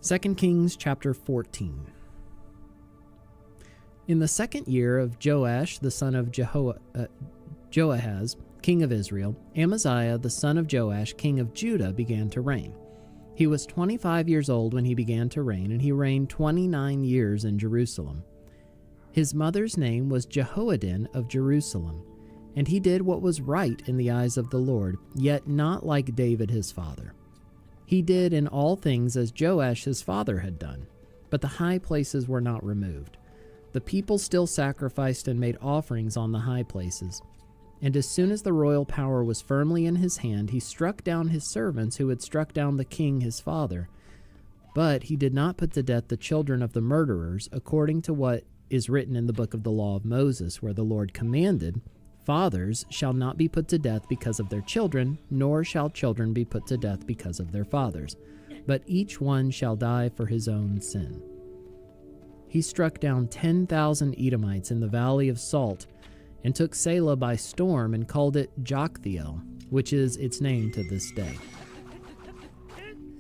2 Kings chapter 14. In the second year of Joash the son of Joahaz, king of Israel, Amaziah the son of Joash, king of Judah, began to reign. He was 25 years old when he began to reign, and he reigned 29 years in Jerusalem. His mother's name was Jehoaddin of Jerusalem, and he did what was right in the eyes of the Lord, yet not like David his father. He did in all things as Joash his father had done, but the high places were not removed. The people still sacrificed and made offerings on the high places. And as soon as the royal power was firmly in his hand, he struck down his servants who had struck down the king his father. But he did not put to death the children of the murderers, according to what is written in the book of the law of Moses, where the Lord commanded, "Fathers shall not be put to death because of their children, nor shall children be put to death because of their fathers, but each one shall die for his own sin." He struck down 10,000 Edomites in the valley of Salt, and took Selah by storm and called it Joktheel, which is its name to this day.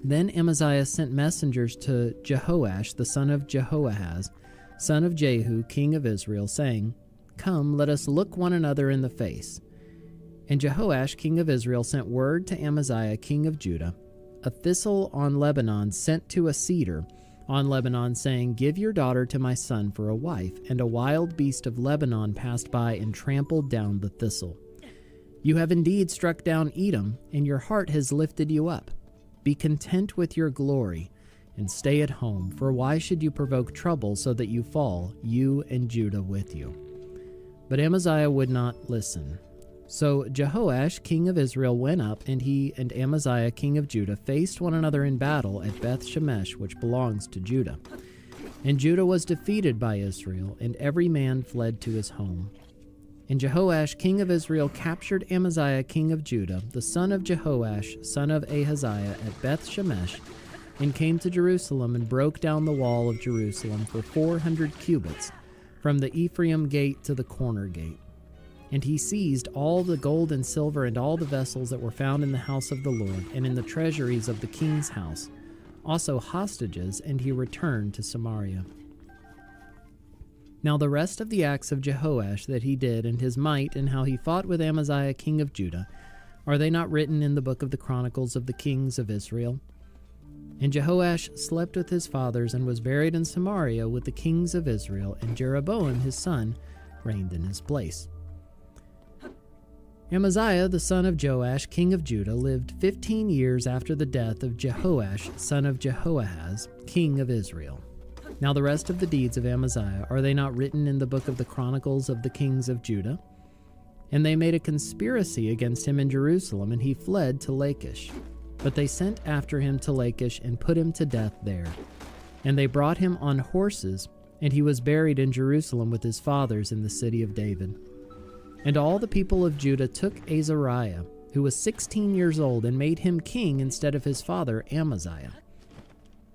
Then Amaziah sent messengers to Jehoash the son of Jehoahaz, son of Jehu, king of Israel, saying, "Come, let us look one another in the face." And Jehoash, king of Israel, sent word to Amaziah, king of Judah, "A thistle on Lebanon sent to a cedar on Lebanon, saying, 'Give your daughter to my son for a wife,' and a wild beast of Lebanon passed by and trampled down the thistle. You have indeed struck down Edom, and your heart has lifted you up. Be content with your glory, and stay at home, for why should you provoke trouble so that you fall, you and Judah with you?" But Amaziah would not listen. So Jehoash, king of Israel, went up, and he and Amaziah, king of Judah, faced one another in battle at Beth Shemesh, which belongs to Judah. And Judah was defeated by Israel, and every man fled to his home. And Jehoash, king of Israel, captured Amaziah, king of Judah, the son of Jehoash, son of Ahaziah, at Beth Shemesh, and came to Jerusalem and broke down the wall of Jerusalem for 400 cubits, from the Ephraim gate to the corner gate. And he seized all the gold and silver and all the vessels that were found in the house of the Lord and in the treasuries of the king's house, also hostages, and he returned to Samaria. Now the rest of the acts of Jehoash that he did, and his might, and how he fought with Amaziah king of Judah, are they not written in the book of the Chronicles of the kings of Israel? And Jehoash slept with his fathers and was buried in Samaria with the kings of Israel, and Jeroboam his son reigned in his place. Amaziah the son of Joash, king of Judah, lived 15 years after the death of Jehoash, son of Jehoahaz, king of Israel. Now the rest of the deeds of Amaziah, are they not written in the book of the Chronicles of the kings of Judah? And they made a conspiracy against him in Jerusalem, and he fled to Lachish. But they sent after him to Lachish and put him to death there. And they brought him on horses, and he was buried in Jerusalem with his fathers in the city of David. And all the people of Judah took Azariah, who was 16 years old, and made him king instead of his father Amaziah.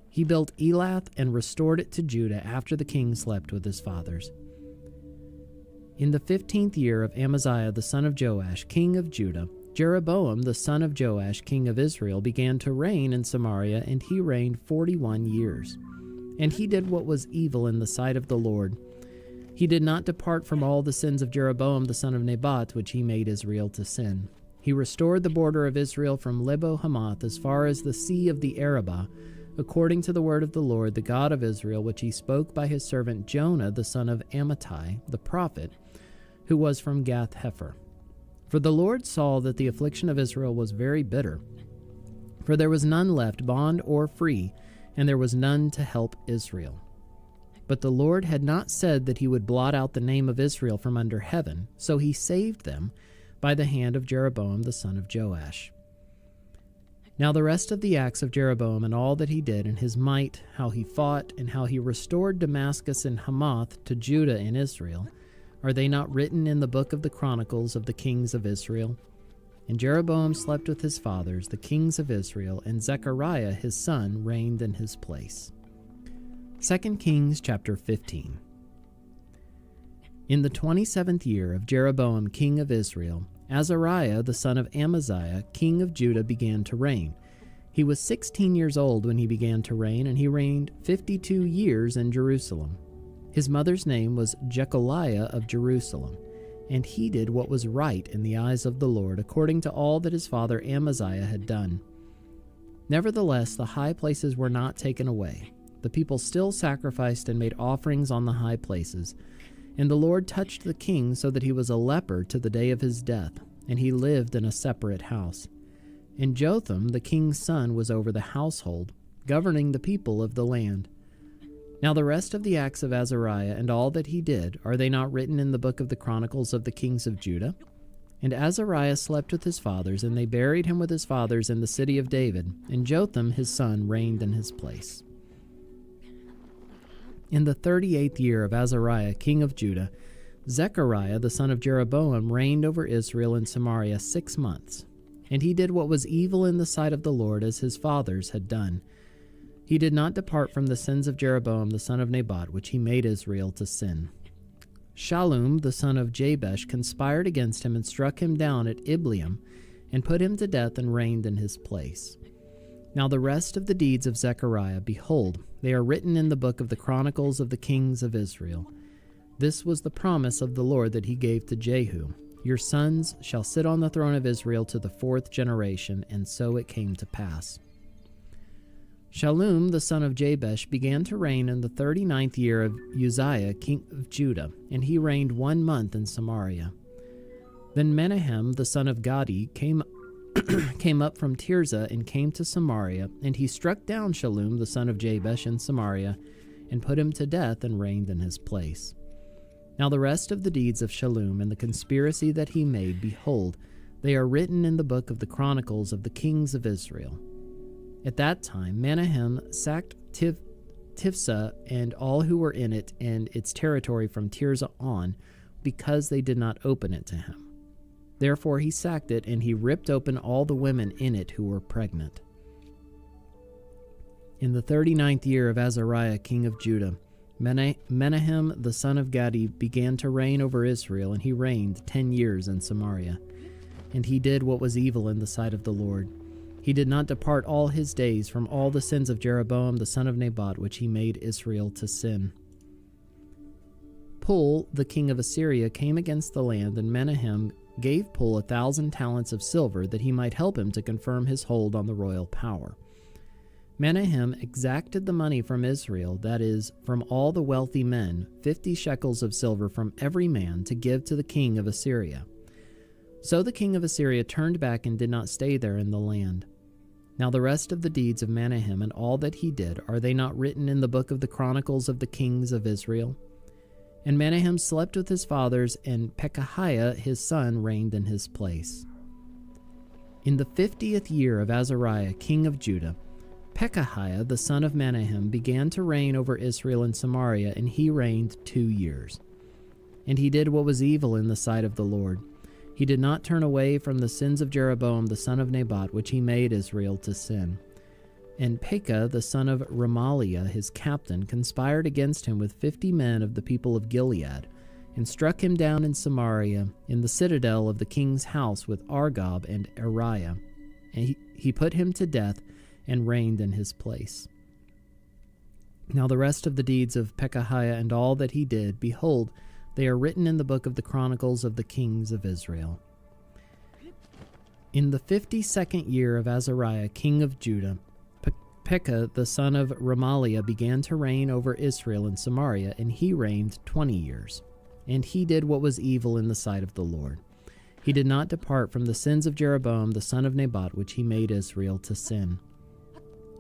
He built Elath and restored it to Judah after the king slept with his fathers. In the 15th year of Amaziah the son of Joash, king of Judah, Jeroboam the son of Joash, king of Israel, began to reign in Samaria, and he reigned 41 years. And he did what was evil in the sight of the Lord. He did not depart from all the sins of Jeroboam the son of Nebat, which he made Israel to sin. He restored the border of Israel from Lebo-Hamath as far as the sea of the Arabah, according to the word of the Lord, the God of Israel, which he spoke by his servant Jonah the son of Amittai, the prophet, who was from Gath-Hepher. For the Lord saw that the affliction of Israel was very bitter, for there was none left, bond or free, and there was none to help Israel. But the Lord had not said that he would blot out the name of Israel from under heaven, so he saved them by the hand of Jeroboam the son of Joash. Now the rest of the acts of Jeroboam and all that he did, and his might, how he fought, and how he restored Damascus and Hamath to Judah and Israel, are they not written in the book of the Chronicles of the kings of Israel? And Jeroboam slept with his fathers, the kings of Israel, and Zechariah his son reigned in his place. 2 Kings chapter 15. In the 27th year of Jeroboam king of Israel, Azariah the son of Amaziah king of Judah began to reign. He was 16 years old when he began to reign, and he reigned 52 years in Jerusalem. His mother's name was Jecoliah of Jerusalem, and he did what was right in the eyes of the Lord, according to all that his father Amaziah had done. Nevertheless, the high places were not taken away. The people still sacrificed and made offerings on the high places. And the Lord touched the king so that he was a leper to the day of his death, and he lived in a separate house. And Jotham, the king's son, was over the household, governing the people of the land. Now the rest of the acts of Azariah and all that he did, are they not written in the book of the Chronicles of the kings of Judah? And Azariah slept with his fathers, and they buried him with his fathers in the city of David, and Jotham his son reigned in his place. In the 38th year of Azariah king of Judah, Zechariah the son of Jeroboam reigned over Israel and Samaria 6 months. And he did what was evil in the sight of the Lord, as his fathers had done. He did not depart from the sins of Jeroboam the son of Nebat, which he made Israel to sin. Shallum the son of Jabesh conspired against him and struck him down at Ibleam, and put him to death and reigned in his place. Now the rest of the deeds of Zechariah, behold, they are written in the book of the Chronicles of the kings of Israel. This was the promise of the Lord that he gave to Jehu. Your sons shall sit on the throne of Israel to the 4th generation, and so it came to pass. Shallum the son of Jabesh began to reign in the 39th year of Uzziah king of Judah, and he reigned 1 month in Samaria. Then Menahem the son of Gadi came up from Tirzah and came to Samaria, and he struck down Shallum the son of Jabesh in Samaria, and put him to death and reigned in his place. Now the rest of the deeds of Shallum and the conspiracy that he made, behold, they are written in the book of the Chronicles of the kings of Israel. At that time Menahem sacked Tifsah and all who were in it and its territory from Tirzah on, because they did not open it to him. Therefore he sacked it, and he ripped open all the women in it who were pregnant. In the 39th year of Azariah king of Judah, Menahem the son of Gadi began to reign over Israel, and he reigned 10 years in Samaria. And he did what was evil in the sight of the Lord. He did not depart all his days from all the sins of Jeroboam the son of Nebat, which he made Israel to sin. Pul, the king of Assyria, came against the land, and Menahem gave Pul 1,000 talents of silver, that he might help him to confirm his hold on the royal power. Menahem exacted the money from Israel, that is, from all the wealthy men, 50 shekels of silver from every man, to give to the king of Assyria. So the king of Assyria turned back and did not stay there in the land. Now the rest of the deeds of Menahem and all that he did, are they not written in the book of the Chronicles of the kings of Israel? And Menahem slept with his fathers, and Pekahiah his son reigned in his place. In the 50th year of Azariah king of Judah, Pekahiah the son of Menahem began to reign over Israel and Samaria, and he reigned 2 years. And he did what was evil in the sight of the Lord. He did not turn away from the sins of Jeroboam the son of Nebat, which he made Israel to sin. And Pekah the son of Remaliah his captain conspired against him with 50 men of the people of Gilead, and struck him down in Samaria, in the citadel of the king's house, with Argob and Ariah. And he put him to death, and reigned in his place. Now the rest of the deeds of Pekahiah and all that he did, behold, they are written in the book of the Chronicles of the kings of Israel. In the 52nd year of Azariah king of Judah, Pekah the son of Remaliah began to reign over Israel and Samaria, and he reigned 20 years. And he did what was evil in the sight of the Lord. He did not depart from the sins of Jeroboam the son of Nebat, which he made Israel to sin.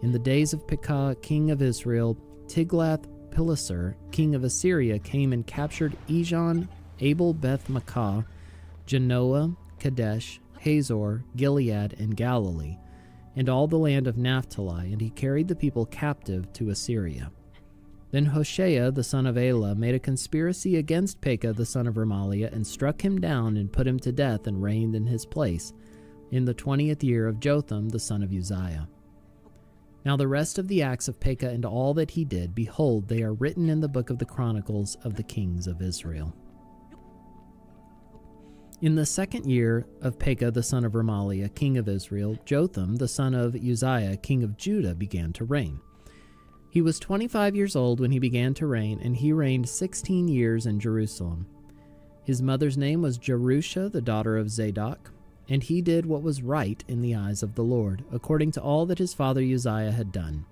In the days of Pekah king of Israel, Tiglath-Pileser king of Assyria came and captured Ijon, Abel-Beth-Maachah, Genoa, Kadesh, Hazor, Gilead, and Galilee, and all the land of Naphtali, and he carried the people captive to Assyria. Then Hoshea the son of Elah made a conspiracy against Pekah the son of Remaliah, and struck him down and put him to death, and reigned in his place, in the 20th year of Jotham the son of Uzziah. Now the rest of the acts of Pekah and all that he did, behold, they are written in the book of the Chronicles of the kings of Israel. In the 2nd year of Pekah the son of Remaliah, king of Israel, Jotham the son of Uzziah, king of Judah, began to reign. He was 25 years old when he began to reign, and he reigned 16 years in Jerusalem. His mother's name was Jerusha, the daughter of Zadok, and he did what was right in the eyes of the Lord, according to all that his father Uzziah had done.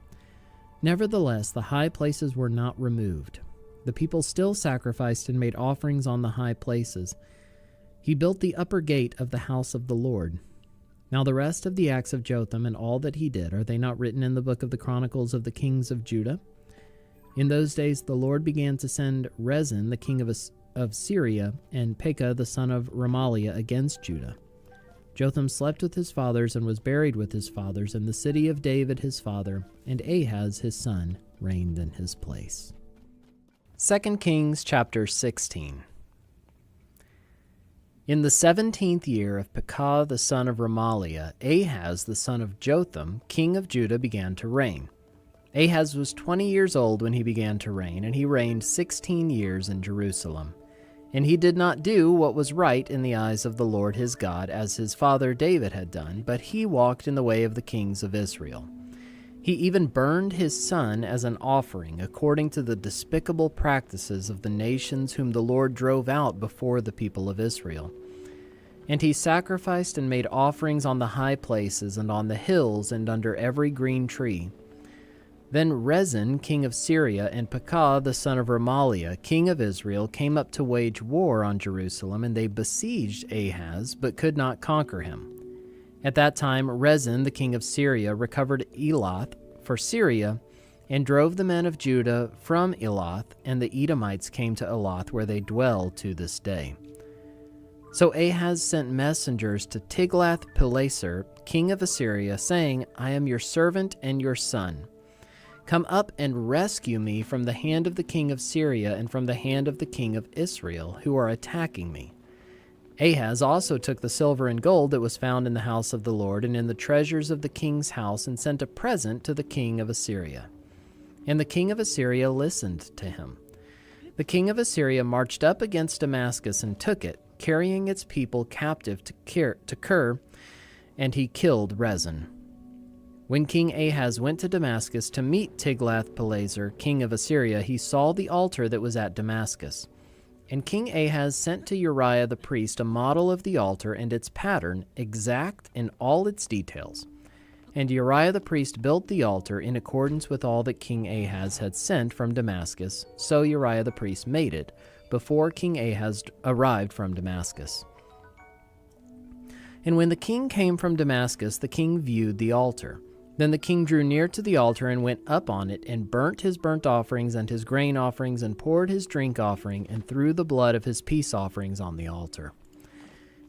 Nevertheless, the high places were not removed. The people still sacrificed and made offerings on the high places. He built the upper gate of the house of the Lord. Now the rest of the acts of Jotham and all that he did, are they not written in the book of the Chronicles of the kings of Judah? In those days the Lord began to send Rezin, the king of Syria, and Pekah the son of Remaliah against Judah. Jotham slept with his fathers and was buried with his fathers in the city of David his father, and Ahaz his son reigned in his place. 2 Kings chapter 16. In the 17th year of Pekah the son of Remaliah, Ahaz the son of Jotham, king of Judah, began to reign. Ahaz was 20 years old when he began to reign, and he reigned 16 years in Jerusalem. And he did not do what was right in the eyes of the Lord his God, as his father David had done, but he walked in the way of the kings of Israel. He even burned his son as an offering, according to the despicable practices of the nations whom the Lord drove out before the people of Israel. And he sacrificed and made offerings on the high places and on the hills and under every green tree. Then Rezin, king of Syria, and Pekah the son of Remaliah, king of Israel, came up to wage war on Jerusalem, and they besieged Ahaz, but could not conquer him. At that time Rezin, the king of Syria, recovered Elath for Syria, and drove the men of Judah from Elath, and the Edomites came to Elath, where they dwell to this day. So Ahaz sent messengers to Tiglath-Pileser, king of Assyria, saying, I am your servant and your son. Come up and rescue me from the hand of the king of Syria and from the hand of the king of Israel, who are attacking me. Ahaz also took the silver and gold that was found in the house of the Lord and in the treasures of the king's house, and sent a present to the king of Assyria. And the king of Assyria listened to him. The king of Assyria marched up against Damascus and took it, carrying its people captive to Kir, and he killed Rezin. When King Ahaz went to Damascus to meet Tiglath-Pileser, king of Assyria, he saw the altar that was at Damascus. And King Ahaz sent to Uriah the priest a model of the altar and its pattern, exact in all its details. And Uriah the priest built the altar in accordance with all that King Ahaz had sent from Damascus. So Uriah the priest made it, before King Ahaz arrived from Damascus. And when the king came from Damascus, the king viewed the altar. Then the king drew near to the altar and went up on it, and burnt his burnt offerings and his grain offerings, and poured his drink offering, and threw the blood of his peace offerings on the altar.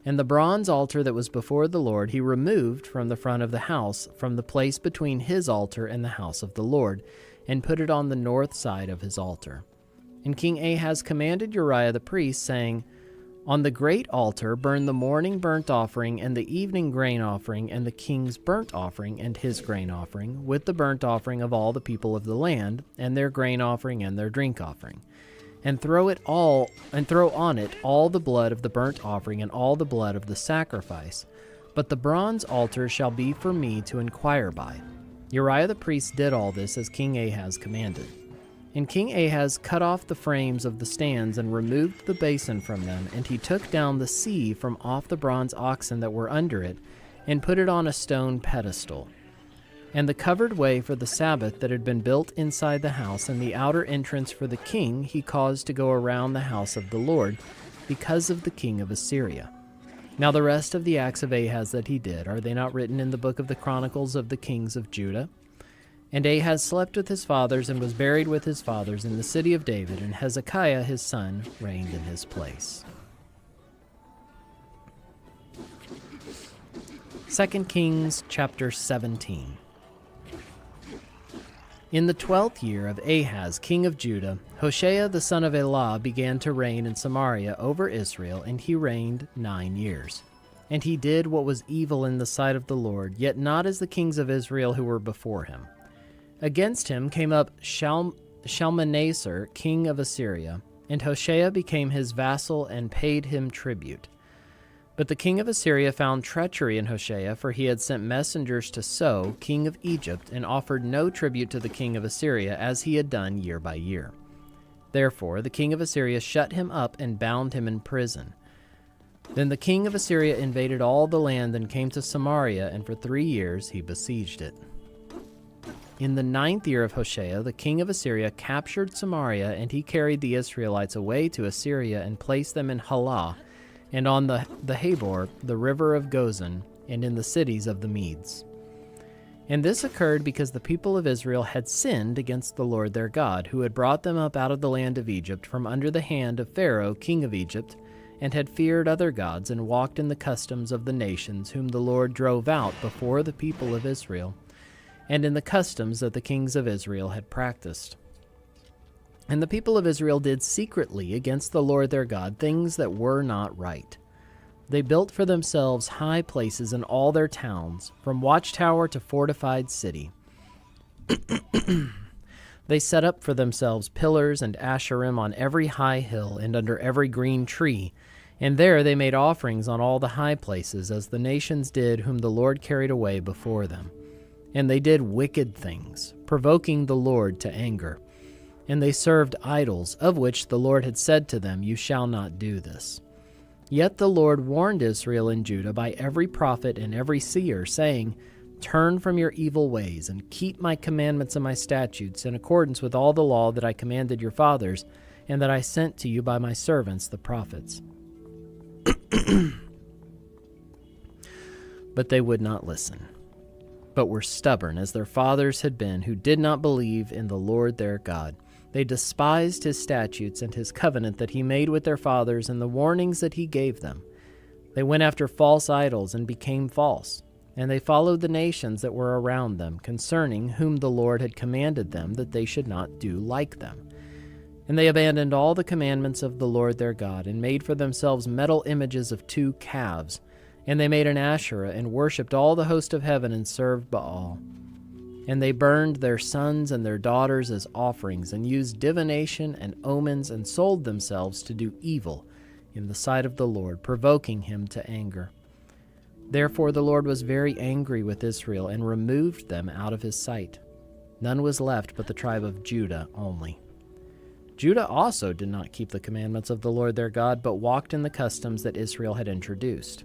And the bronze altar that was before the Lord he removed from the front of the house, from the place between his altar and the house of the Lord, and put it on the north side of his altar. And King Ahaz commanded Uriah the priest, saying, On the great altar burn the morning burnt offering and the evening grain offering, and the king's burnt offering and his grain offering, with the burnt offering of all the people of the land, and their grain offering and their drink offering. And throw on it all the blood of the burnt offering and all the blood of the sacrifice. But the bronze altar shall be for me to inquire by. Uriah the priest did all this as King Ahaz commanded. And King Ahaz cut off the frames of the stands and removed the basin from them, and he took down the sea from off the bronze oxen that were under it, and put it on a stone pedestal. And the covered way for the Sabbath that had been built inside the house, and the outer entrance for the king, he caused to go around the house of the Lord, because of the king of Assyria. Now the rest of the acts of Ahaz that he did, are they not written in the book of the Chronicles of the kings of Judah? And Ahaz slept with his fathers and was buried with his fathers in the city of David, and Hezekiah his son reigned in his place. 2 Kings chapter 17. In the 12th year of Ahaz king of Judah, Hoshea the son of Elah began to reign in Samaria over Israel, and he reigned 9 years. And he did what was evil in the sight of the Lord, yet not as the kings of Israel who were before him. Against him came up Shalmaneser, king of Assyria, and Hoshea became his vassal and paid him tribute. But the king of Assyria found treachery in Hoshea, for he had sent messengers to So, king of Egypt, and offered no tribute to the king of Assyria, as he had done year by year. Therefore the king of Assyria shut him up and bound him in prison. Then the king of Assyria invaded all the land and came to Samaria, and for 3 years he besieged it. In the 9th year of Hoshea, the king of Assyria captured Samaria, and he carried the Israelites away to Assyria and placed them in Halah, and on the Habor, the river of Gozan, and in the cities of the Medes. And this occurred because the people of Israel had sinned against the Lord their God, who had brought them up out of the land of Egypt from under the hand of Pharaoh, king of Egypt, and had feared other gods and walked in the customs of the nations whom the Lord drove out before the people of Israel, and in the customs that the kings of Israel had practiced. And the people of Israel did secretly against the Lord their God things that were not right. They built for themselves high places in all their towns, from watchtower to fortified city. They set up for themselves pillars and asherim on every high hill and under every green tree, and there they made offerings on all the high places, as the nations did whom the Lord carried away before them. And they did wicked things, provoking the Lord to anger. And they served idols, of which the Lord had said to them, "You shall not do this." Yet the Lord warned Israel and Judah by every prophet and every seer, saying, "Turn from your evil ways, and keep my commandments and my statutes, in accordance with all the law that I commanded your fathers, and that I sent to you by my servants the prophets." But they would not listen, but were stubborn, as their fathers had been, who did not believe in the Lord their God. They despised his statutes and his covenant that he made with their fathers, and the warnings that he gave them. They went after false idols and became false, and they followed the nations that were around them, concerning whom the Lord had commanded them that they should not do like them. And they abandoned all the commandments of the Lord their God, and made for themselves metal images of 2 calves. And they made an Asherah, and worshipped all the host of heaven, and served Baal. And they burned their sons and their daughters as offerings, and used divination and omens, and sold themselves to do evil in the sight of the Lord, provoking him to anger. Therefore the Lord was very angry with Israel, and removed them out of his sight. None was left but the tribe of Judah only. Judah also did not keep the commandments of the Lord their God, but walked in the customs that Israel had introduced.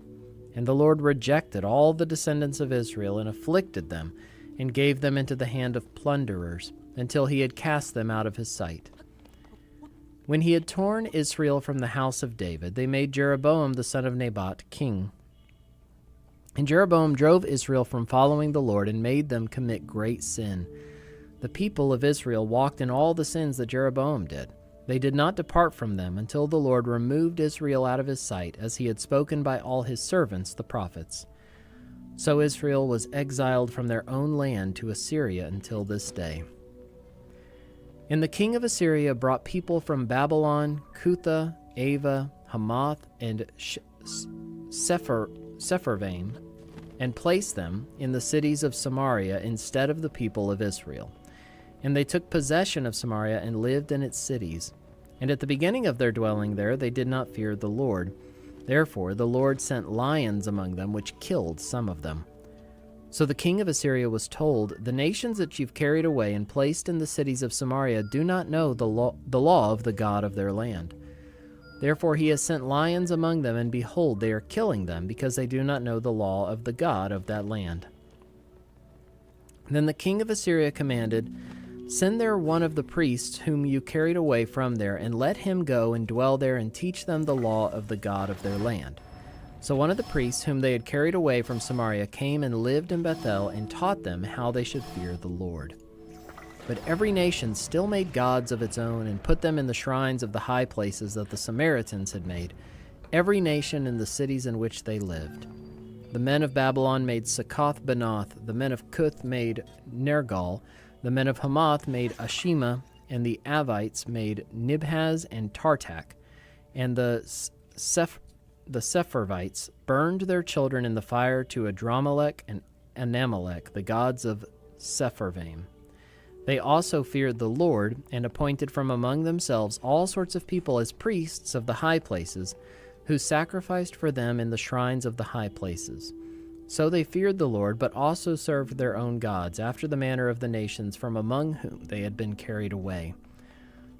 And the Lord rejected all the descendants of Israel, and afflicted them, and gave them into the hand of plunderers, until he had cast them out of his sight. When he had torn Israel from the house of David, they made Jeroboam the son of Nebat king. And Jeroboam drove Israel from following the Lord, and made them commit great sin. The people of Israel walked in all the sins that Jeroboam did. They did not depart from them until the Lord removed Israel out of his sight, as he had spoken by all his servants the prophets. So Israel was exiled from their own land to Assyria until this day. And the king of Assyria brought people from Babylon, Cutha, Ava, Hamath, and Sepharvaim, and placed them in the cities of Samaria instead of the people of Israel. And they took possession of Samaria and lived in its cities. And at the beginning of their dwelling there they did not fear the Lord. Therefore the Lord sent lions among them, which killed some of them. So the king of Assyria was told, "The nations that you've carried away and placed in the cities of Samaria do not know the law of the God of their land. Therefore he has sent lions among them, and behold, they are killing them, because they do not know the law of the God of that land." Then the king of Assyria commanded, "Send there one of the priests whom you carried away from there, and let him go and dwell there and teach them the law of the God of their land." So one of the priests whom they had carried away from Samaria came and lived in Bethel, and taught them how they should fear the Lord. But every nation still made gods of its own, and put them in the shrines of the high places that the Samaritans had made, every nation in the cities in which they lived. The men of Babylon made Succoth-Benoth, the men of Cuth made Nergal, the men of Hamath made Ashima, and the Avites made Nibhaz and Tartak, and the Sepharvites burned their children in the fire to Adramelech and Anamelech, the gods of Sepharvaim. They also feared the Lord, and appointed from among themselves all sorts of people as priests of the high places, who sacrificed for them in the shrines of the high places. So they feared the Lord, but also served their own gods, after the manner of the nations from among whom they had been carried away.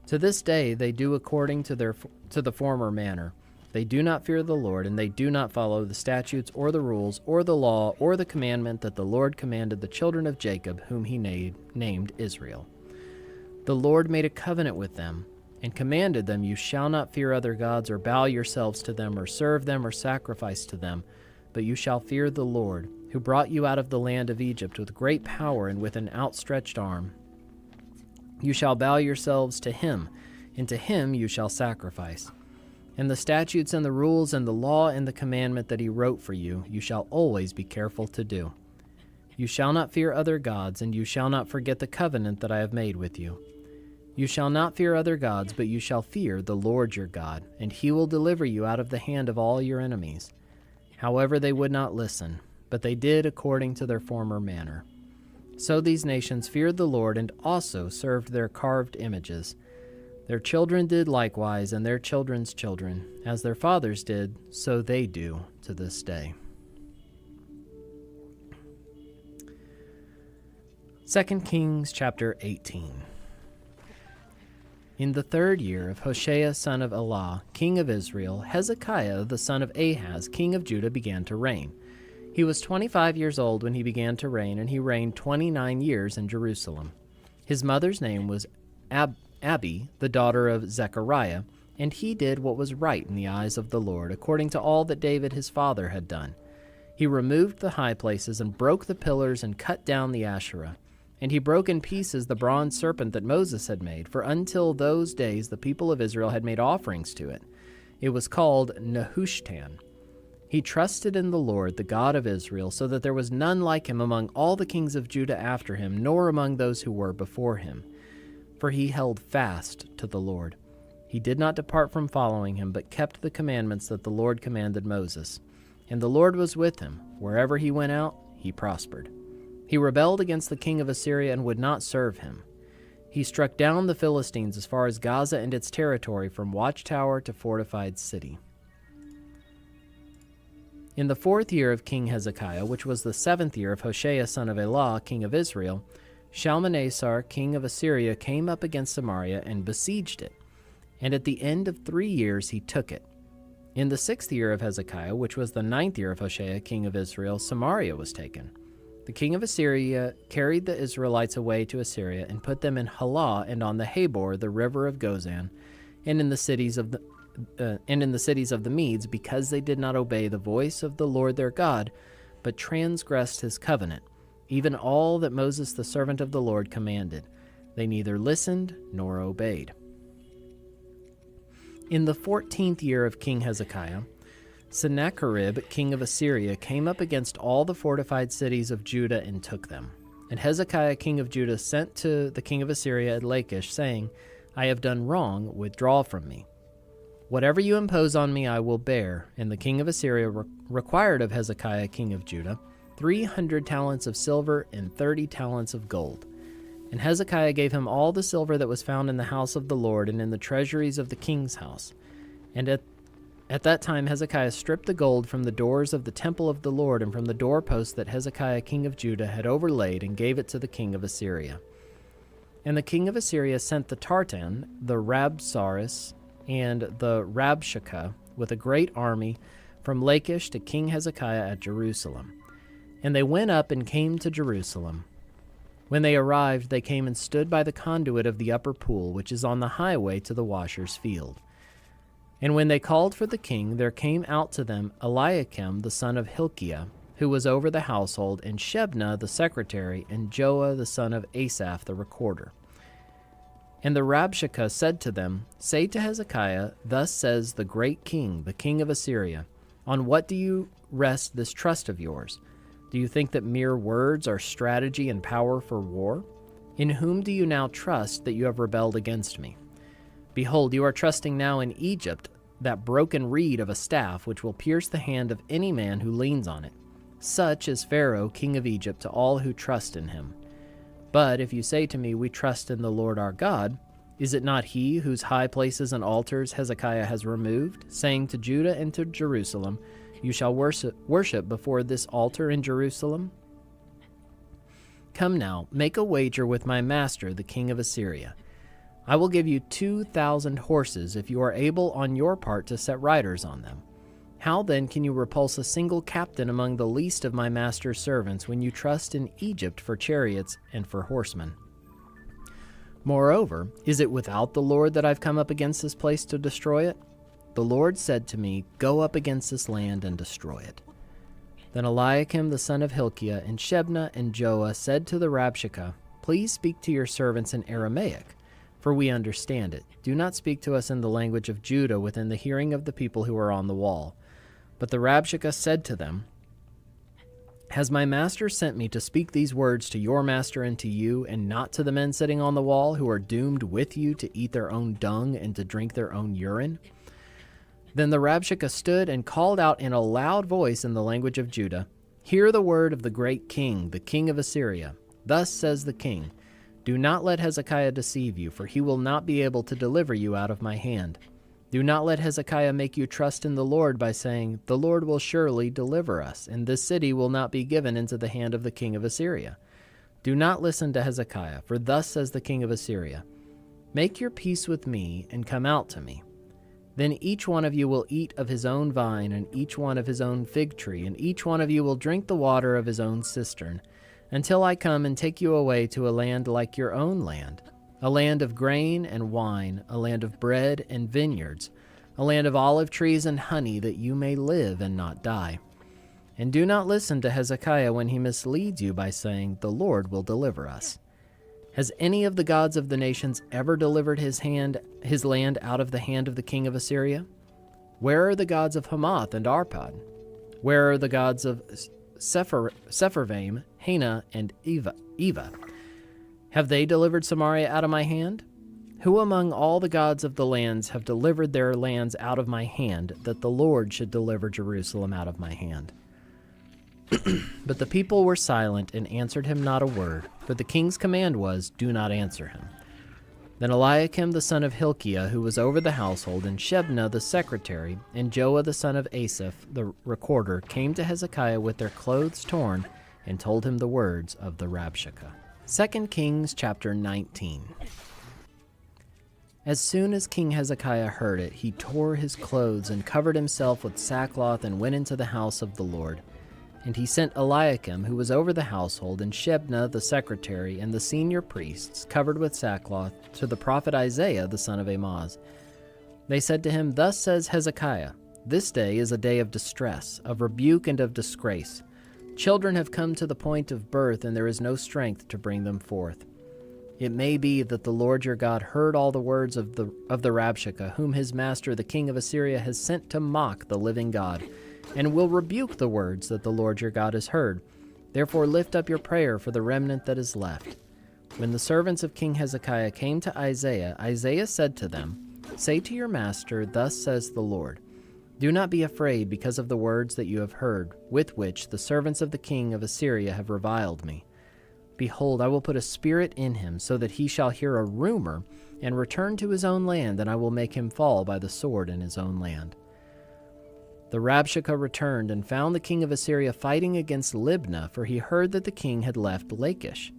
To this day they do according to the former manner. They do not fear the Lord, and they do not follow the statutes or the rules or the law or the commandment that the Lord commanded the children of Jacob, whom he named Israel. The Lord made a covenant with them, and commanded them, "You shall not fear other gods, or bow yourselves to them, or serve them, or sacrifice to them, but you shall fear the Lord, who brought you out of the land of Egypt with great power and with an outstretched arm. You shall bow yourselves to him, and to him you shall sacrifice. And the statutes and the rules and the law and the commandment that he wrote for you, you shall always be careful to do. You shall not fear other gods, and you shall not forget the covenant that I have made with you. You shall not fear other gods, but you shall fear the Lord your God, and he will deliver you out of the hand of all your enemies." However, they would not listen, but they did according to their former manner. So these nations feared the Lord and also served their carved images. Their children did likewise, and their children's children. As their fathers did, so they do to this day. 2 Kings chapter 18. In the 3rd year of Hoshea son of Elah, king of Israel, Hezekiah the son of Ahaz, king of Judah, began to reign. He was 25 years old when he began to reign, and he reigned 29 years in Jerusalem. His mother's name was Abi, the daughter of Zechariah, and he did what was right in the eyes of the Lord, according to all that David his father had done. He removed the high places and broke the pillars and cut down the Asherah. And he broke in pieces the bronze serpent that Moses had made, for until those days the people of Israel had made offerings to it. It was called Nehushtan. He trusted in the Lord, the God of Israel, so that there was none like him among all the kings of Judah after him, nor among those who were before him. For he held fast to the Lord. He did not depart from following him, but kept the commandments that the Lord commanded Moses. And the Lord was with him. Wherever he went out, he prospered. He rebelled against the king of Assyria and would not serve him. He struck down the Philistines as far as Gaza and its territory, from watchtower to fortified city. In the 4th year of King Hezekiah, which was the 7th year of Hoshea son of Elah, king of Israel, Shalmaneser, king of Assyria, came up against Samaria and besieged it. And at the end of 3 years he took it. In the 6th year of Hezekiah, which was the 9th year of Hoshea, king of Israel, Samaria was taken. The king of Assyria carried the Israelites away to Assyria and put them in Halah and on the Habor, the river of Gozan, and in the cities of the Medes, because they did not obey the voice of the Lord their God, but transgressed his covenant, even all that Moses the servant of the Lord commanded. They neither listened nor obeyed. In the 14th year of King Hezekiah, Sennacherib, king of Assyria, came up against all the fortified cities of Judah and took them. And Hezekiah, king of Judah, sent to the king of Assyria at Lachish, saying, "I have done wrong, withdraw from me. Whatever you impose on me I will bear." And the king of Assyria required of Hezekiah, king of Judah, 300 talents of silver and 30 talents of gold. And Hezekiah gave him all the silver that was found in the house of the Lord and in the treasuries of the king's house. And at that time Hezekiah stripped the gold from the doors of the temple of the Lord and from the doorposts that Hezekiah king of Judah had overlaid, and gave it to the king of Assyria. And the king of Assyria sent the Tartan, the Rabsaris, and the Rabshakeh with a great army from Lachish to King Hezekiah at Jerusalem. And they went up and came to Jerusalem. When they arrived, they came and stood by the conduit of the upper pool, which is on the highway to the washer's field. And when they called for the king, there came out to them Eliakim the son of Hilkiah, who was over the household, and Shebna the secretary, and Joah the son of Asaph the recorder. And the Rabshakeh said to them, "Say to Hezekiah, Thus says the great king, the king of Assyria, On what do you rest this trust of yours? Do you think that mere words are strategy and power for war? In whom do you now trust that you have rebelled against me? Behold, you are trusting now in Egypt, that broken reed of a staff, which will pierce the hand of any man who leans on it. Such is Pharaoh, king of Egypt, to all who trust in him. But if you say to me, We trust in the Lord our God, Is it not he whose high places and altars Hezekiah has removed, saying to Judah and to Jerusalem, You shall worship before this altar in Jerusalem? Come now, make a wager with my master, the king of Assyria. I will give you 2,000 horses if you are able on your part to set riders on them. How then can you repulse a single captain among the least of my master's servants when you trust in Egypt for chariots and for horsemen? Moreover, is it without the Lord that I've come up against this place to destroy it? The Lord said to me, Go up against this land and destroy it. Then Eliakim the son of Hilkiah and Shebna and Joah said to the Rabshakeh, Please speak to your servants in Aramaic, for we understand it. Do not speak to us in the language of Judah within the hearing of the people who are on the wall. But the Rabshakeh said to them, Has my master sent me to speak these words to your master and to you, and not to the men sitting on the wall, who are doomed with you to eat their own dung and to drink their own urine? Then the Rabshakeh stood and called out in a loud voice in the language of Judah, Hear the word of the great king, the king of Assyria. Thus says the king, Do not let Hezekiah deceive you, for he will not be able to deliver you out of my hand. Do not let Hezekiah make you trust in the Lord by saying, The Lord will surely deliver us, and this city will not be given into the hand of the king of Assyria. Do not listen to Hezekiah, for thus says the king of Assyria, Make your peace with me, and come out to me. Then each one of you will eat of his own vine, and each one of his own fig tree, and each one of you will drink the water of his own cistern, until I come and take you away to a land like your own land, a land of grain and wine, a land of bread and vineyards, a land of olive trees and honey, that you may live and not die. And do not listen to Hezekiah when he misleads you by saying, The Lord will deliver us. Has any of the gods of the nations ever delivered his land out of the hand of the king of Assyria? Where are the gods of Hamath and Arpad? Where are the gods of Sepharvaim, Hena, and Eva? Have they delivered Samaria out of my hand? Who among all the gods of the lands have delivered their lands out of my hand, that the Lord should deliver Jerusalem out of my hand? But the people were silent and answered him not a word, for the king's command was, Do not answer him. Then Eliakim the son of Hilkiah, who was over the household, and Shebna the secretary, and Joah the son of Asaph the recorder, came to Hezekiah with their clothes torn, and told him the words of the Rabshakeh. 2 Kings chapter 19. As soon as King Hezekiah heard it, he tore his clothes and covered himself with sackcloth and went into the house of the Lord. And he sent Eliakim, who was over the household, and Shebna the secretary, and the senior priests, covered with sackcloth, to the prophet Isaiah the son of Amoz. They said to him, Thus says Hezekiah, This day is a day of distress, of rebuke and of disgrace. Children have come to the point of birth, and there is no strength to bring them forth. It may be that the Lord your God heard all the words of the Rabshakeh, whom his master the king of Assyria has sent to mock the living God, and will rebuke the words that the Lord your God has heard. Therefore lift up your prayer for the remnant that is left. When the servants of King Hezekiah came to Isaiah, Isaiah said to them, Say to your master, Thus says the Lord, Do not be afraid because of the words that you have heard, with which the servants of the king of Assyria have reviled me. Behold, I will put a spirit in him, so that he shall hear a rumor, and return to his own land, and I will make him fall by the sword in his own land. The Rabshakeh returned and found the king of Assyria fighting against Libnah, for he heard that the king had left Lachish.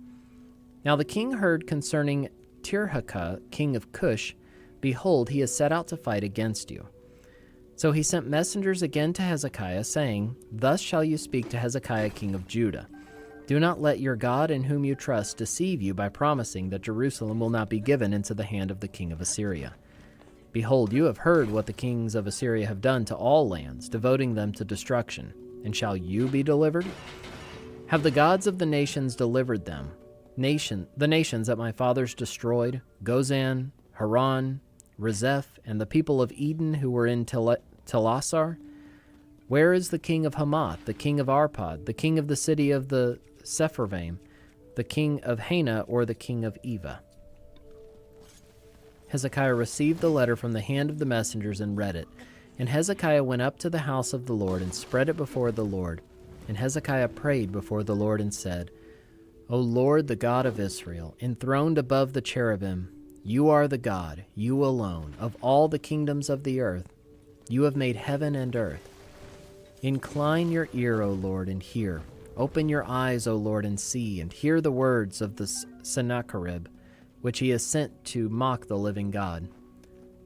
Now the king heard concerning Tirhakah, king of Cush, Behold, he has set out to fight against you. So he sent messengers again to Hezekiah, saying, Thus shall you speak to Hezekiah king of Judah. Do not let your God in whom you trust deceive you by promising that Jerusalem will not be given into the hand of the king of Assyria. Behold, you have heard what the kings of Assyria have done to all lands, devoting them to destruction. And shall you be delivered? Have the gods of the nations delivered them? The nations that my fathers destroyed, Gozan, Haran, Rezeph, and the people of Eden who were in Telassar? Where is the king of Hamath, the king of Arpad, the king of the city of the Sepharvaim, the king of Hena, or the king of Eva? Hezekiah received the letter from the hand of the messengers and read it. And Hezekiah went up to the house of the Lord and spread it before the Lord. And Hezekiah prayed before the Lord and said, O Lord, the God of Israel, enthroned above the cherubim, You are the God, you alone, of all the kingdoms of the earth. You have made heaven and earth. Incline your ear, O Lord, and hear. Open your eyes, O Lord, and see, and hear the words of the Sennacherib, which he has sent to mock the living God.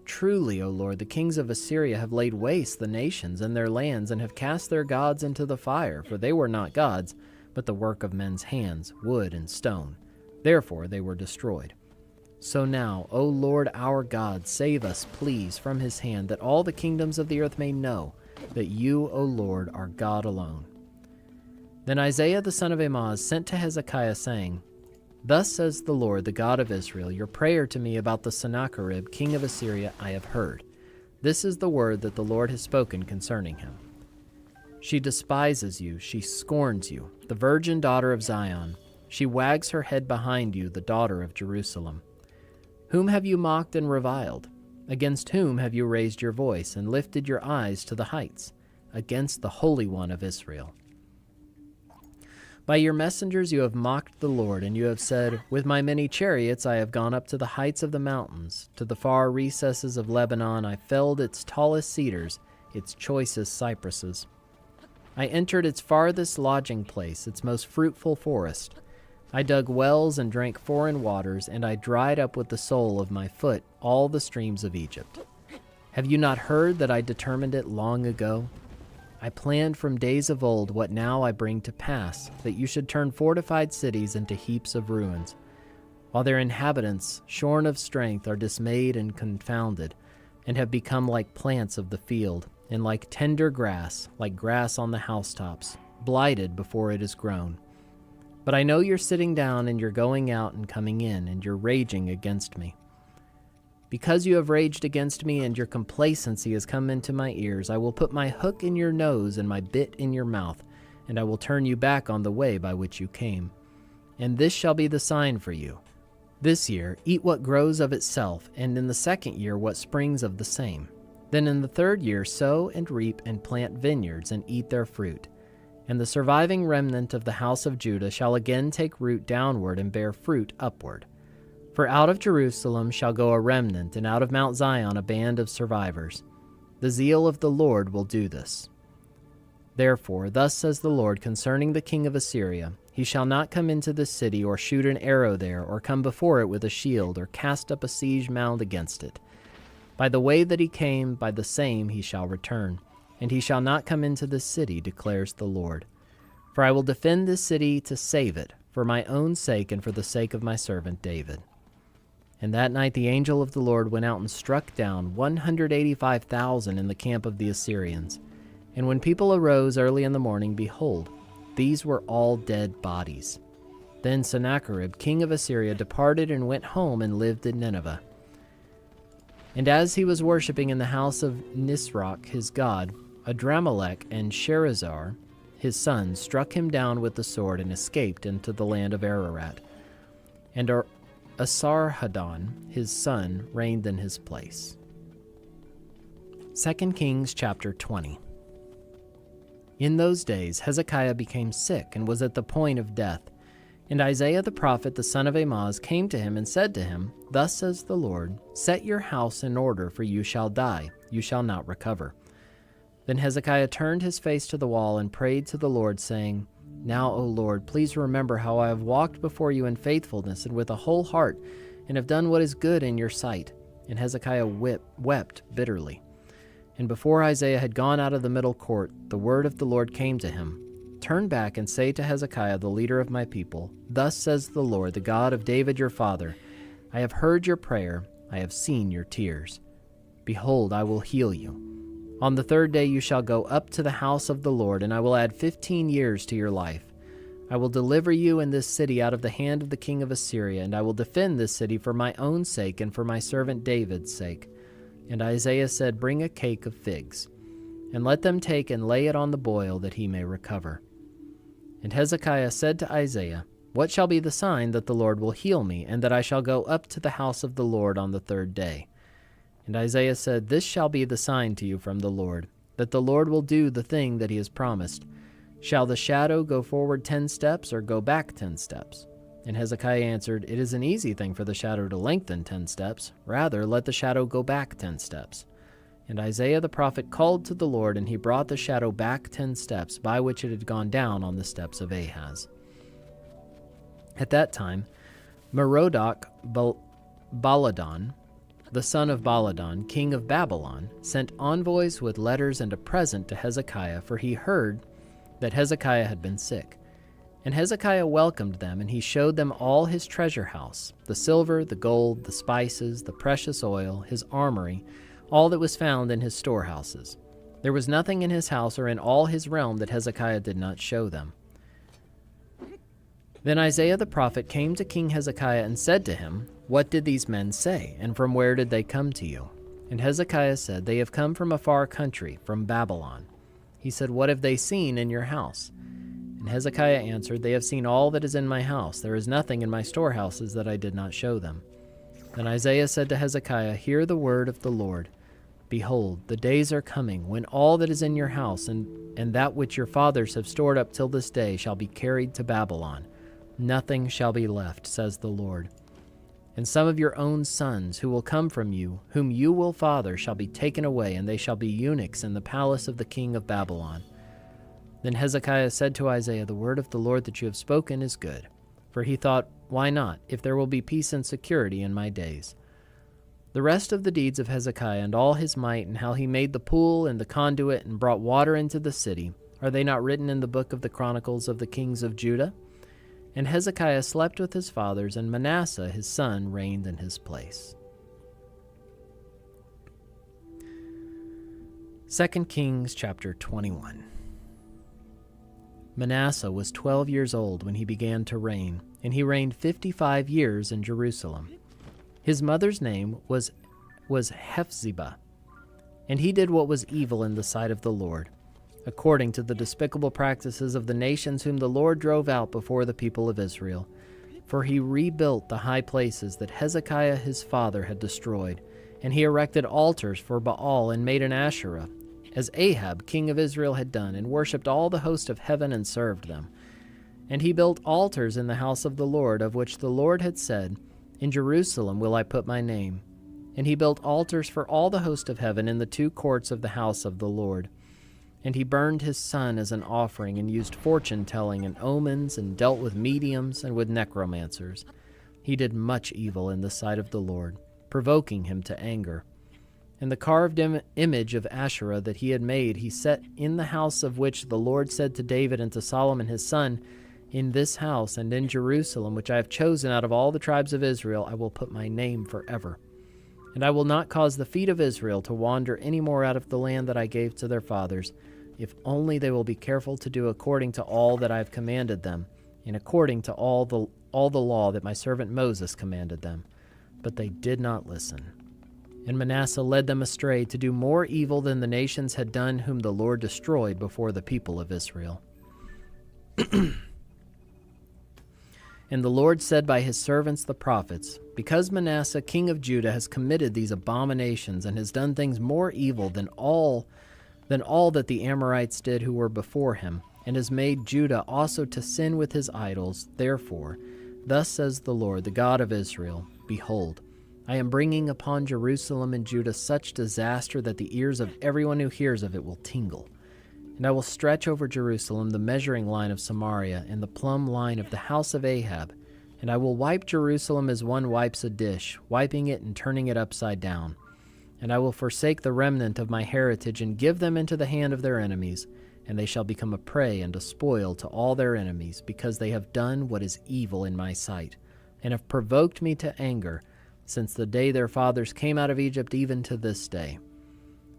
Truly, O Lord, the kings of Assyria have laid waste the nations and their lands, and have cast their gods into the fire, for they were not gods, but the work of men's hands, wood and stone. Therefore they were destroyed. So now, O Lord our God, save us, please, from his hand, that all the kingdoms of the earth may know that you, O Lord, are God alone. Then Isaiah the son of Amoz sent to Hezekiah, saying, Thus says the Lord, the God of Israel, your prayer to me about the Sennacherib, king of Assyria, I have heard. This is the word that the Lord has spoken concerning him. She despises you, she scorns you, the virgin daughter of Zion. She wags her head behind you, the daughter of Jerusalem. Whom have you mocked and reviled? Against whom have you raised your voice and lifted your eyes to the heights? Against the Holy One of Israel. By your messengers you have mocked the Lord, and you have said, With my many chariots I have gone up to the heights of the mountains. To the far recesses of Lebanon I felled its tallest cedars, its choicest cypresses. I entered its farthest lodging place, its most fruitful forest. I dug wells and drank foreign waters, and I dried up with the sole of my foot all the streams of Egypt. Have you not heard that I determined it long ago? I planned from days of old what now I bring to pass, that you should turn fortified cities into heaps of ruins, while their inhabitants, shorn of strength, are dismayed and confounded, and have become like plants of the field, and like tender grass, like grass on the housetops, blighted before it is grown. But I know you're sitting down, and you're going out and coming in, and you're raging against me. Because you have raged against me and your complacency has come into my ears, I will put my hook in your nose and my bit in your mouth, and I will turn you back on the way by which you came. And this shall be the sign for you. This year eat what grows of itself, and in the second year what springs of the same. Then in the third year sow and reap and plant vineyards and eat their fruit. And the surviving remnant of the house of Judah shall again take root downward and bear fruit upward. For out of Jerusalem shall go a remnant, and out of Mount Zion a band of survivors. The zeal of the Lord will do this. Therefore, thus says the Lord concerning the king of Assyria, He shall not come into this city, or shoot an arrow there, or come before it with a shield, or cast up a siege mound against it. By the way that he came, by the same he shall return, and he shall not come into this city, declares the Lord. For I will defend this city to save it, for my own sake and for the sake of my servant David. And that night the angel of the Lord went out and struck down 185,000 in the camp of the Assyrians. And when people arose early in the morning, behold, these were all dead bodies. Then Sennacherib, king of Assyria, departed and went home and lived in Nineveh. And as he was worshipping in the house of Nisroch his god, Adramelech and Sherezzar his son struck him down with the sword and escaped into the land of Ararat. And Esarhaddon his son reigned in his place. 2 Kings chapter 20. In those days Hezekiah became sick and was at the point of death. And Isaiah the prophet, the son of Amoz, came to him and said to him, Thus says the Lord, Set your house in order, for you shall die, you shall not recover. Then Hezekiah turned his face to the wall and prayed to the Lord, saying, Now, O Lord, please remember how I have walked before you in faithfulness and with a whole heart, and have done what is good in your sight. And Hezekiah wept bitterly. And before Isaiah had gone out of the middle court, the word of the Lord came to him, Turn back and say to Hezekiah, the leader of my people, Thus says the Lord, the God of David your father, I have heard your prayer, I have seen your tears. Behold, I will heal you. On the third day you shall go up to the house of the Lord, and I will add 15 years to your life. I will deliver you and this city out of the hand of the king of Assyria, and I will defend this city for my own sake and for my servant David's sake. And Isaiah said, Bring a cake of figs, and let them take and lay it on the boil, that he may recover. And Hezekiah said to Isaiah, What shall be the sign that the Lord will heal me, and that I shall go up to the house of the Lord on the third day? And Isaiah said, This shall be the sign to you from the Lord, that the Lord will do the thing that he has promised. Shall the shadow go forward 10 steps, or go back 10 steps? And Hezekiah answered, It is an easy thing for the shadow to lengthen 10 steps. Rather, let the shadow go back 10 steps. And Isaiah the prophet called to the Lord, and he brought the shadow back 10 steps, by which it had gone down on the steps of Ahaz. At that time, Merodach Baladan, the son of Baladan, king of Babylon, sent envoys with letters and a present to Hezekiah, for he heard that Hezekiah had been sick. And Hezekiah welcomed them, and he showed them all his treasure house, the silver, the gold, the spices, the precious oil, his armory, all that was found in his storehouses. There was nothing in his house or in all his realm that Hezekiah did not show them. Then Isaiah the prophet came to King Hezekiah and said to him, What did these men say, and from where did they come to you? And Hezekiah said, They have come from a far country, from Babylon. He said, What have they seen in your house? And Hezekiah answered, They have seen all that is in my house. There is nothing in my storehouses that I did not show them. Then Isaiah said to Hezekiah, Hear the word of the Lord. Behold, the days are coming, when all that is in your house, and that which your fathers have stored up till this day, shall be carried to Babylon. Nothing shall be left, says the Lord. And some of your own sons, who will come from you, whom you will father, shall be taken away, and they shall be eunuchs in the palace of the king of Babylon. Then Hezekiah said to Isaiah, The word of the Lord that you have spoken is good. For he thought, Why not, if there will be peace and security in my days? The rest of the deeds of Hezekiah and all his might, and how he made the pool and the conduit and brought water into the city, are they not written in the book of the Chronicles of the kings of Judah? And Hezekiah slept with his fathers, and Manasseh his son reigned in his place. 2 Kings chapter 21. Manasseh was 12 years old when he began to reign, and he reigned 55 years in Jerusalem. His mother's name was Hephzibah, and he did what was evil in the sight of the Lord, according to the despicable practices of the nations whom the Lord drove out before the people of Israel. For he rebuilt the high places that Hezekiah his father had destroyed, and he erected altars for Baal and made an Asherah, as Ahab king of Israel had done, and worshipped all the host of heaven and served them. And he built altars in the house of the Lord, of which the Lord had said, In Jerusalem will I put my name. And he built altars for all the host of heaven in the 2 courts of the house of the Lord. And he burned his son as an offering, and used fortune-telling and omens, and dealt with mediums and with necromancers. He did much evil in the sight of the Lord, provoking him to anger. And the carved image of Asherah that he had made he set in the house, of which the Lord said to David and to Solomon his son, In this house and in Jerusalem, which I have chosen out of all the tribes of Israel, I will put my name forever. And I will not cause the feet of Israel to wander any more out of the land that I gave to their fathers, if only they will be careful to do according to all that I have commanded them, and according to all the law that my servant Moses commanded them. But they did not listen. And Manasseh led them astray to do more evil than the nations had done, whom the Lord destroyed before the people of Israel. And the Lord said by his servants the prophets, Because Manasseh king of Judah has committed these abominations, and has done things more evil than all that the Amorites did who were before him, and has made Judah also to sin with his idols, therefore, thus says the Lord, the God of Israel, Behold, I am bringing upon Jerusalem and Judah such disaster that the ears of everyone who hears of it will tingle. And I will stretch over Jerusalem the measuring line of Samaria and the plumb line of the house of Ahab, and I will wipe Jerusalem as one wipes a dish, wiping it and turning it upside down. And I will forsake the remnant of my heritage and give them into the hand of their enemies, and they shall become a prey and a spoil to all their enemies, because they have done what is evil in my sight, and have provoked me to anger, since the day their fathers came out of Egypt even to this day.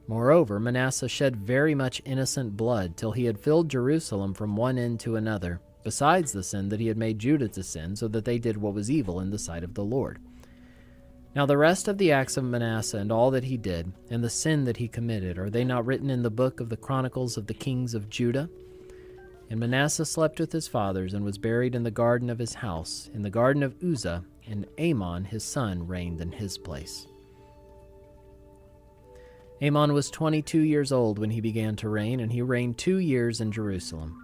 Moreover, Manasseh shed very much innocent blood, till he had filled Jerusalem from one end to another, besides the sin that he had made Judah to sin, so that they did what was evil in the sight of the Lord. Now the rest of the acts of Manasseh and all that he did, and the sin that he committed, are they not written in the book of the Chronicles of the kings of Judah? And Manasseh slept with his fathers, and was buried in the garden of his house, in the garden of Uzzah, and Amon his son reigned in his place. Amon was 22 years old when he began to reign, and he reigned 2 years in Jerusalem.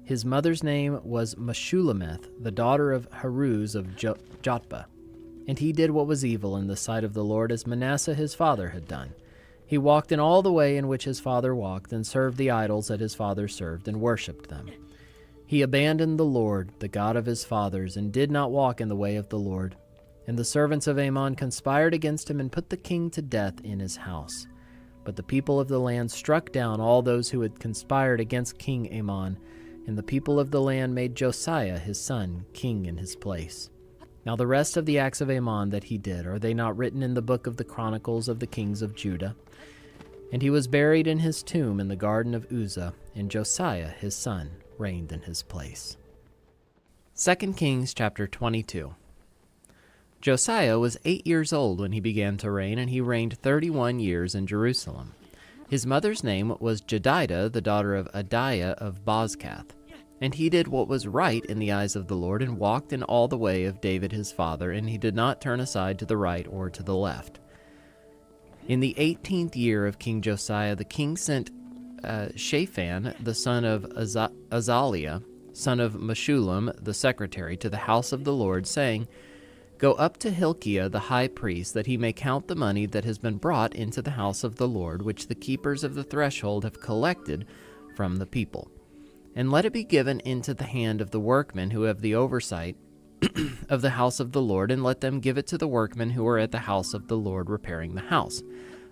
His mother's name was Meshullemeth, the daughter of Haruz of Jotbah. And he did what was evil in the sight of the Lord, as Manasseh his father had done. He walked in all the way in which his father walked, and served the idols that his father served, and worshipped them. He abandoned the Lord, the God of his fathers, and did not walk in the way of the Lord. And the servants of Ammon conspired against him, and put the king to death in his house. But the people of the land struck down all those who had conspired against King Ammon, and the people of the land made Josiah his son king in his place. Now the rest of the acts of Ammon that he did, are they not written in the book of the Chronicles of the kings of Judah? And he was buried in his tomb in the garden of Uzzah, and Josiah his son reigned in his place. 2 Kings chapter 22. Josiah was 8 years old when he began to reign, and he reigned 31 years in Jerusalem. His mother's name was Jedidah, the daughter of Adiah of Bozkath. And he did what was right in the eyes of the Lord, and walked in all the way of David his father, and he did not turn aside to the right or to the left. In the 18th year of King Josiah, the king sent Shaphan, the son of Azaliah, son of Meshullam, the secretary, to the house of the Lord, saying, Go up to Hilkiah the high priest, that he may count the money that has been brought into the house of the Lord, which the keepers of the threshold have collected from the people. And let it be given into the hand of the workmen who have the oversight of the house of the Lord, and let them give it to the workmen who are at the house of the Lord repairing the house,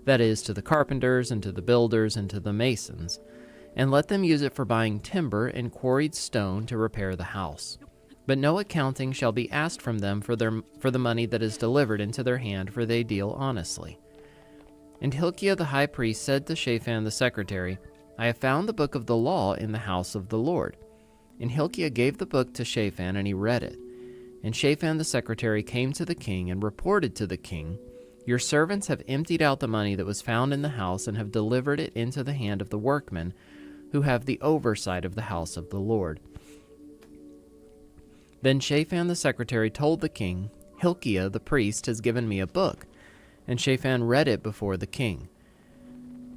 that is, to the carpenters, and to the builders, and to the masons. And let them use it for buying timber and quarried stone to repair the house. But no accounting shall be asked from them for the money that is delivered into their hand, for they deal honestly. And Hilkiah the high priest said to Shaphan the secretary, I have found the book of the law in the house of the Lord. And Hilkiah gave the book to Shaphan, and he read it. And Shaphan the secretary came to the king, and reported to the king, Your servants have emptied out the money that was found in the house, and have delivered it into the hand of the workmen, who have the oversight of the house of the Lord. Then Shaphan the secretary told the king, Hilkiah the priest has given me a book. And Shaphan read it before the king.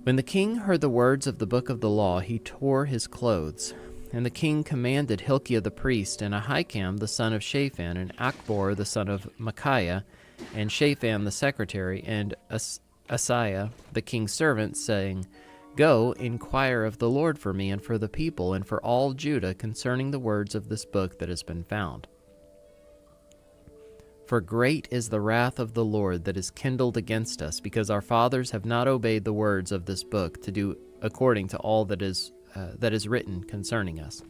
When the king heard the words of the book of the law, he tore his clothes. And the king commanded Hilkiah the priest, and Ahikam the son of Shaphan, and Achbor the son of Micaiah, and Shaphan the secretary, and Asaiah the king's servant, saying, Go, inquire of the Lord for me and for the people and for all Judah concerning the words of this book that has been found. For great is the wrath of the Lord that is kindled against us, because our fathers have not obeyed the words of this book to do according to all that is written concerning us.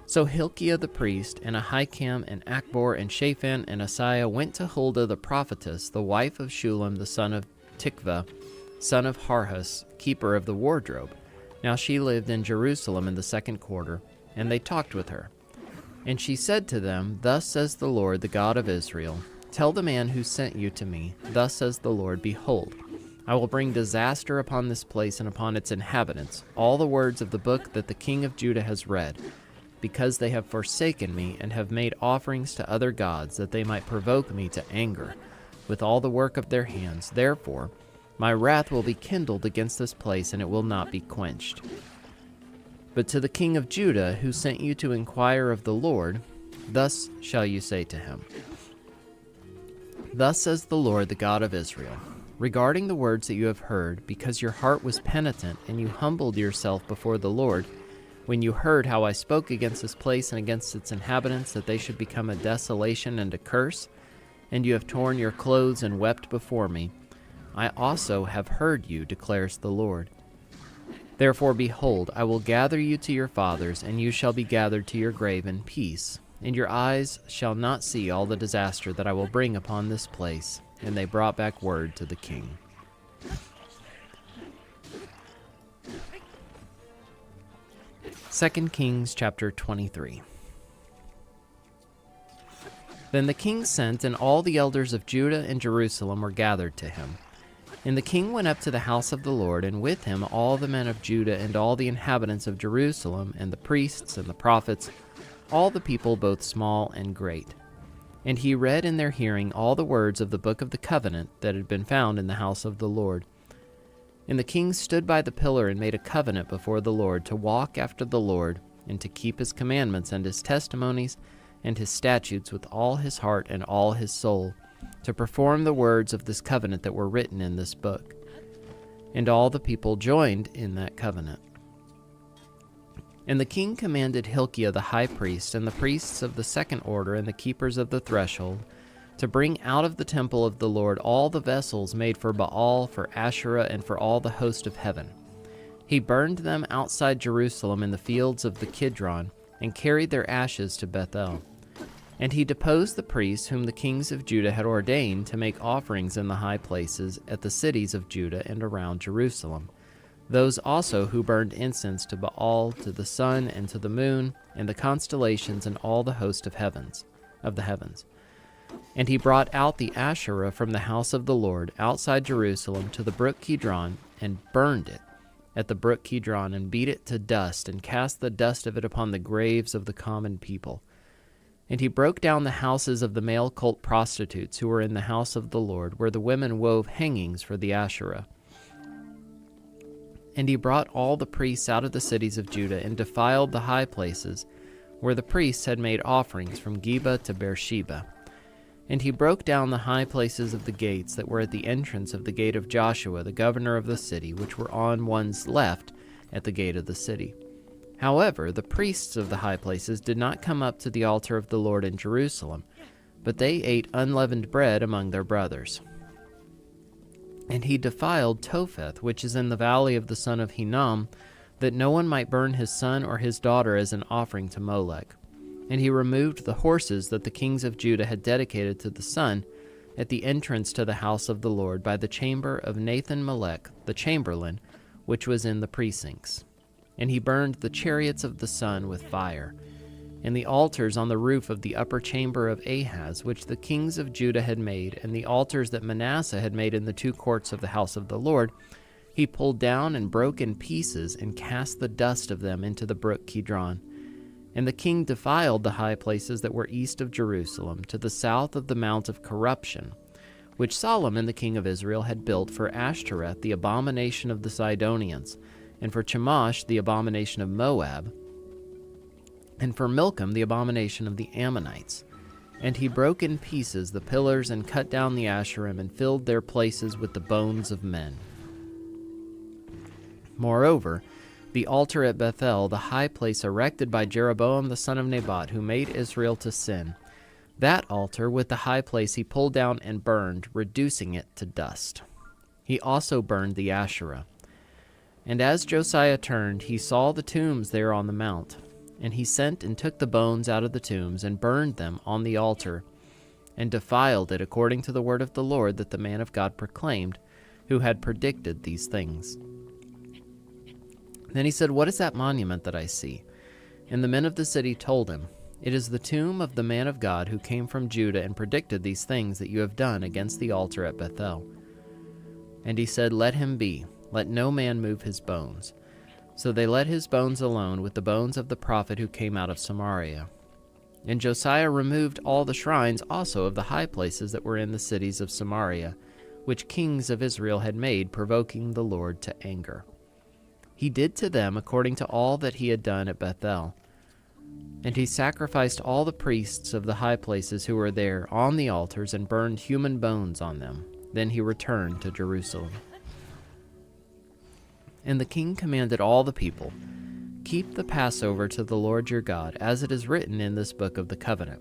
So Hilkiah the priest, and Ahikam, and Achbor, and Shaphan, and Asaiah went to Huldah the prophetess, the wife of Shullam the son of Tikvah, son of Harhas, keeper of the wardrobe. Now she lived in Jerusalem in the second quarter, and they talked with her. And she said to them, Thus says the Lord, the God of Israel, Tell the man who sent you to me, Thus says the Lord, Behold, I will bring disaster upon this place and upon its inhabitants, all the words of the book that the king of Judah has read, because they have forsaken me and have made offerings to other gods, that they might provoke me to anger with all the work of their hands. Therefore, my wrath will be kindled against this place, and it will not be quenched. But to the king of Judah, who sent you to inquire of the Lord, thus shall you say to him, Thus says the Lord, the God of Israel, regarding the words that you have heard, because your heart was penitent, and you humbled yourself before the Lord, when you heard how I spoke against this place and against its inhabitants, that they should become a desolation and a curse, and you have torn your clothes and wept before me, I also have heard you, declares the Lord. Therefore, behold, I will gather you to your fathers, and you shall be gathered to your grave in peace, and your eyes shall not see all the disaster that I will bring upon this place. And they brought back word to the king. Second Kings chapter 23. Then the king sent, and all the elders of Judah and Jerusalem were gathered to him. And the king went up to the house of the Lord, and with him all the men of Judah and all the inhabitants of Jerusalem, and the priests and the prophets, all the people both small and great. And he read in their hearing all the words of the book of the covenant that had been found in the house of the Lord. And the king stood by the pillar and made a covenant before the Lord to walk after the Lord, and to keep his commandments and his testimonies and his statutes with all his heart and all his soul, to perform the words of this covenant that were written in this book. And all the people joined in that covenant. And the king commanded Hilkiah the high priest, and the priests of the second order, and the keepers of the threshold, to bring out of the temple of the Lord all the vessels made for Baal, for Asherah, and for all the host of heaven. He burned them outside Jerusalem in the fields of the Kidron, and carried their ashes to Bethel. And he deposed the priests whom the kings of Judah had ordained to make offerings in the high places at the cities of Judah and around Jerusalem, those also who burned incense to Baal, to the sun, and to the moon, and the constellations, and all the host of the heavens. And he brought out the Asherah from the house of the Lord outside Jerusalem to the brook Kidron, and burned it at the brook Kidron, and beat it to dust, and cast the dust of it upon the graves of the common people. And he broke down the houses of the male cult prostitutes who were in the house of the Lord, where the women wove hangings for the Asherah. And he brought all the priests out of the cities of Judah, and defiled the high places, where the priests had made offerings from Geba to Beersheba. And he broke down the high places of the gates that were at the entrance of the gate of Joshua, the governor of the city, which were on one's left at the gate of the city. However, the priests of the high places did not come up to the altar of the Lord in Jerusalem, but they ate unleavened bread among their brothers. And he defiled Topheth, which is in the valley of the son of Hinnom, that no one might burn his son or his daughter as an offering to Molech. And he removed the horses that the kings of Judah had dedicated to the sun at the entrance to the house of the Lord by the chamber of Nathan-Melech, the chamberlain, which was in the precincts. And he burned the chariots of the sun with fire, and the altars on the roof of the upper chamber of Ahaz, which the kings of Judah had made, and the altars that Manasseh had made in the two courts of the house of the Lord, he pulled down and broke in pieces, and cast the dust of them into the brook Kidron. And the king defiled the high places that were east of Jerusalem, to the south of the Mount of Corruption, which Solomon the king of Israel had built for Ashtoreth, the abomination of the Sidonians, and for Chemosh, the abomination of Moab, and for Milcom, the abomination of the Ammonites. And he broke in pieces the pillars, and cut down the Asherim, and filled their places with the bones of men. Moreover, the altar at Bethel, the high place erected by Jeroboam the son of Nebat, who made Israel to sin, that altar with the high place he pulled down and burned, reducing it to dust. He also burned the Asherah. And as Josiah turned, he saw the tombs there on the mount. And he sent and took the bones out of the tombs, and burned them on the altar, and defiled it according to the word of the Lord that the man of God proclaimed, who had predicted these things. Then he said, "What is that monument that I see?" And the men of the city told him, "It is the tomb of the man of God who came from Judah and predicted these things that you have done against the altar at Bethel." And he said, "Let him be. Let no man move his bones." So they let his bones alone with the bones of the prophet who came out of Samaria. And Josiah removed all the shrines also of the high places that were in the cities of Samaria, which kings of Israel had made, provoking the Lord to anger. He did to them according to all that he had done at Bethel. And he sacrificed all the priests of the high places who were there on the altars, and burned human bones on them. Then he returned to Jerusalem. And the king commanded all the people, "Keep the Passover to the Lord your God, as it is written in this book of the covenant."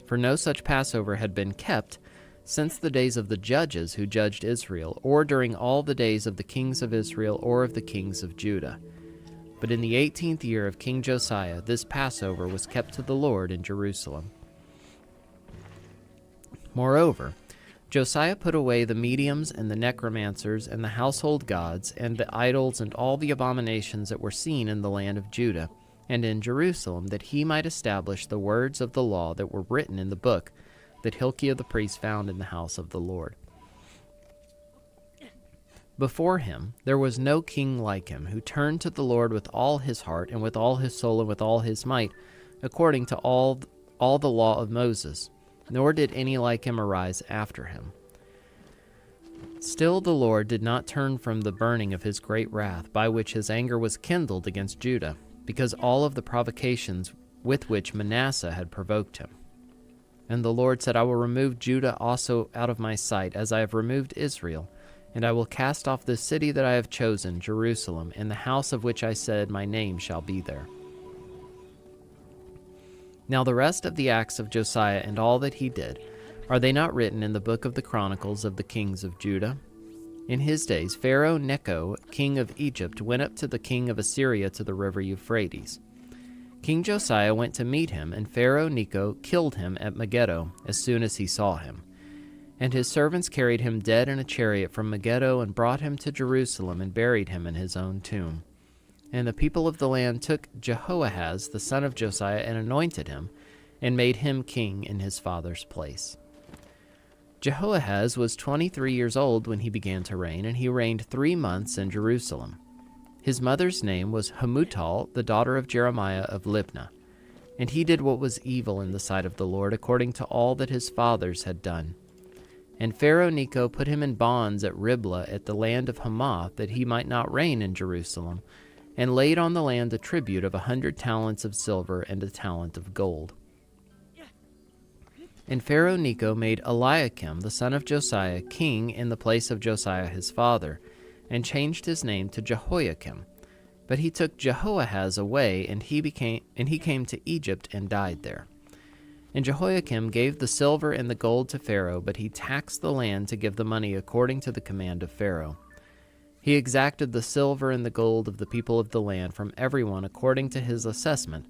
For no such Passover had been kept since the days of the judges who judged Israel, or during all the days of the kings of Israel or of the kings of Judah. But in the 18th year of King Josiah, this Passover was kept to the Lord in Jerusalem. Moreover, Josiah put away the mediums and the necromancers and the household gods and the idols and all the abominations that were seen in the land of Judah and in Jerusalem, that he might establish the words of the law that were written in the book that Hilkiah the priest found in the house of the Lord. Before him there was no king like him, who turned to the Lord with all his heart and with all his soul and with all his might, according to all the law of Moses, nor did any like him arise after him. Still the Lord did not turn from the burning of his great wrath, by which his anger was kindled against Judah, because all of the provocations with which Manasseh had provoked him. And the Lord said, I will remove Judah also out of my sight, as I have removed Israel, and I will cast off the city that I have chosen, Jerusalem, and the house of which I said, my name shall be there. Now the rest of the acts of Josiah and all that he did, are they not written in the book of the Chronicles of the kings of Judah? In his days, Pharaoh Necho, king of Egypt, went up to the king of Assyria to the river Euphrates. King Josiah went to meet him, and Pharaoh Necho killed him at Megiddo as soon as he saw him. And his servants carried him dead in a chariot from Megiddo and brought him to Jerusalem and buried him in his own tomb. And the people of the land took Jehoahaz, the son of Josiah, and anointed him, and made him king in his father's place. Jehoahaz was 23 years old when he began to reign, and he reigned 3 months in Jerusalem. His mother's name was Hamutal, the daughter of Jeremiah of Libnah. And he did what was evil in the sight of the Lord, according to all that his fathers had done. And Pharaoh Necho put him in bonds at Riblah at the land of Hamath, that he might not reign in Jerusalem, and laid on the land a tribute of 100 talents of silver and a talent of gold. And Pharaoh Necho made Eliakim, the son of Josiah, king in the place of Josiah his father, and changed his name to Jehoiakim. But he took Jehoahaz away, and he came to Egypt and died there. And Jehoiakim gave the silver and the gold to Pharaoh, but he taxed the land to give the money according to the command of Pharaoh. He exacted the silver and the gold of the people of the land from everyone according to his assessment,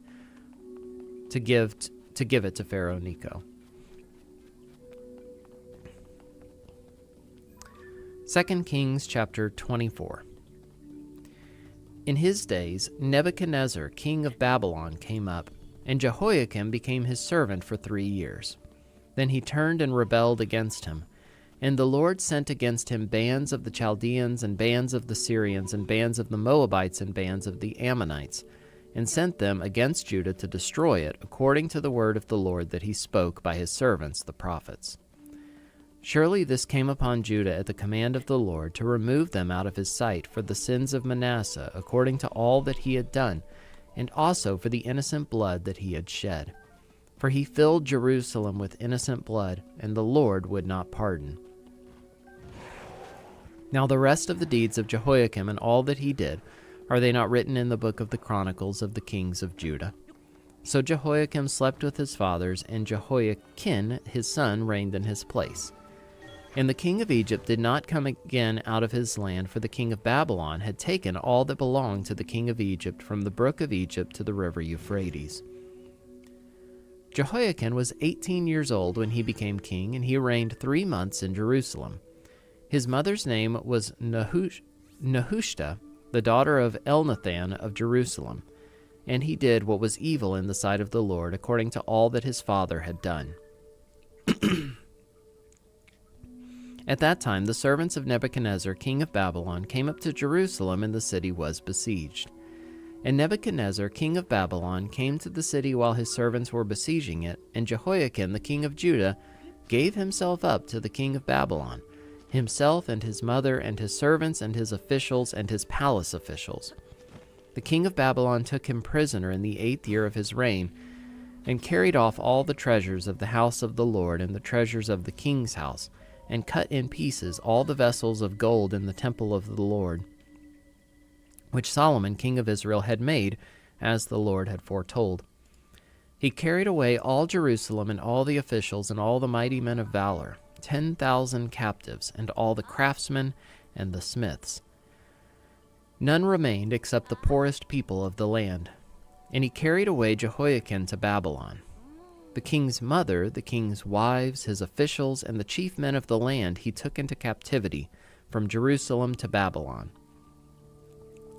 to give it to Pharaoh Necho. 2 Kings chapter 24. In his days, Nebuchadnezzar, king of Babylon, came up, and Jehoiakim became his servant for 3 years. Then he turned and rebelled against him. And the Lord sent against him bands of the Chaldeans, and bands of the Syrians, and bands of the Moabites, and bands of the Ammonites, and sent them against Judah to destroy it, according to the word of the Lord that he spoke by his servants the prophets. Surely this came upon Judah at the command of the Lord, to remove them out of his sight for the sins of Manasseh, according to all that he had done, and also for the innocent blood that he had shed. For he filled Jerusalem with innocent blood, and the Lord would not pardon. Now the rest of the deeds of Jehoiakim and all that he did, are they not written in the book of the Chronicles of the kings of Judah? So Jehoiakim slept with his fathers, and Jehoiachin his son reigned in his place. And the king of Egypt did not come again out of his land, for the king of Babylon had taken all that belonged to the king of Egypt from the brook of Egypt to the river Euphrates. Jehoiachin was 18 years old when he became king, and he reigned 3 months in Jerusalem. His mother's name was Nehushta, the daughter of Elnathan of Jerusalem, and he did what was evil in the sight of the Lord, according to all that his father had done. At that time the servants of Nebuchadnezzar, king of Babylon, came up to Jerusalem, and the city was besieged. And Nebuchadnezzar, king of Babylon, came to the city while his servants were besieging it, and Jehoiakim, the king of Judah, gave himself up to the king of Babylon, himself and his mother and his servants and his officials and his palace officials. The king of Babylon took him prisoner in the 8th year of his reign, and carried off all the treasures of the house of the Lord and the treasures of the king's house, and cut in pieces all the vessels of gold in the temple of the Lord, which Solomon king of Israel had made, as the Lord had foretold. He carried away all Jerusalem and all the officials and all the mighty men of valor, 10,000 captives, and all the craftsmen and the smiths. None remained except the poorest people of the land. And he carried away Jehoiachin to Babylon. The king's mother, the king's wives, his officials, and the chief men of the land he took into captivity from Jerusalem to Babylon.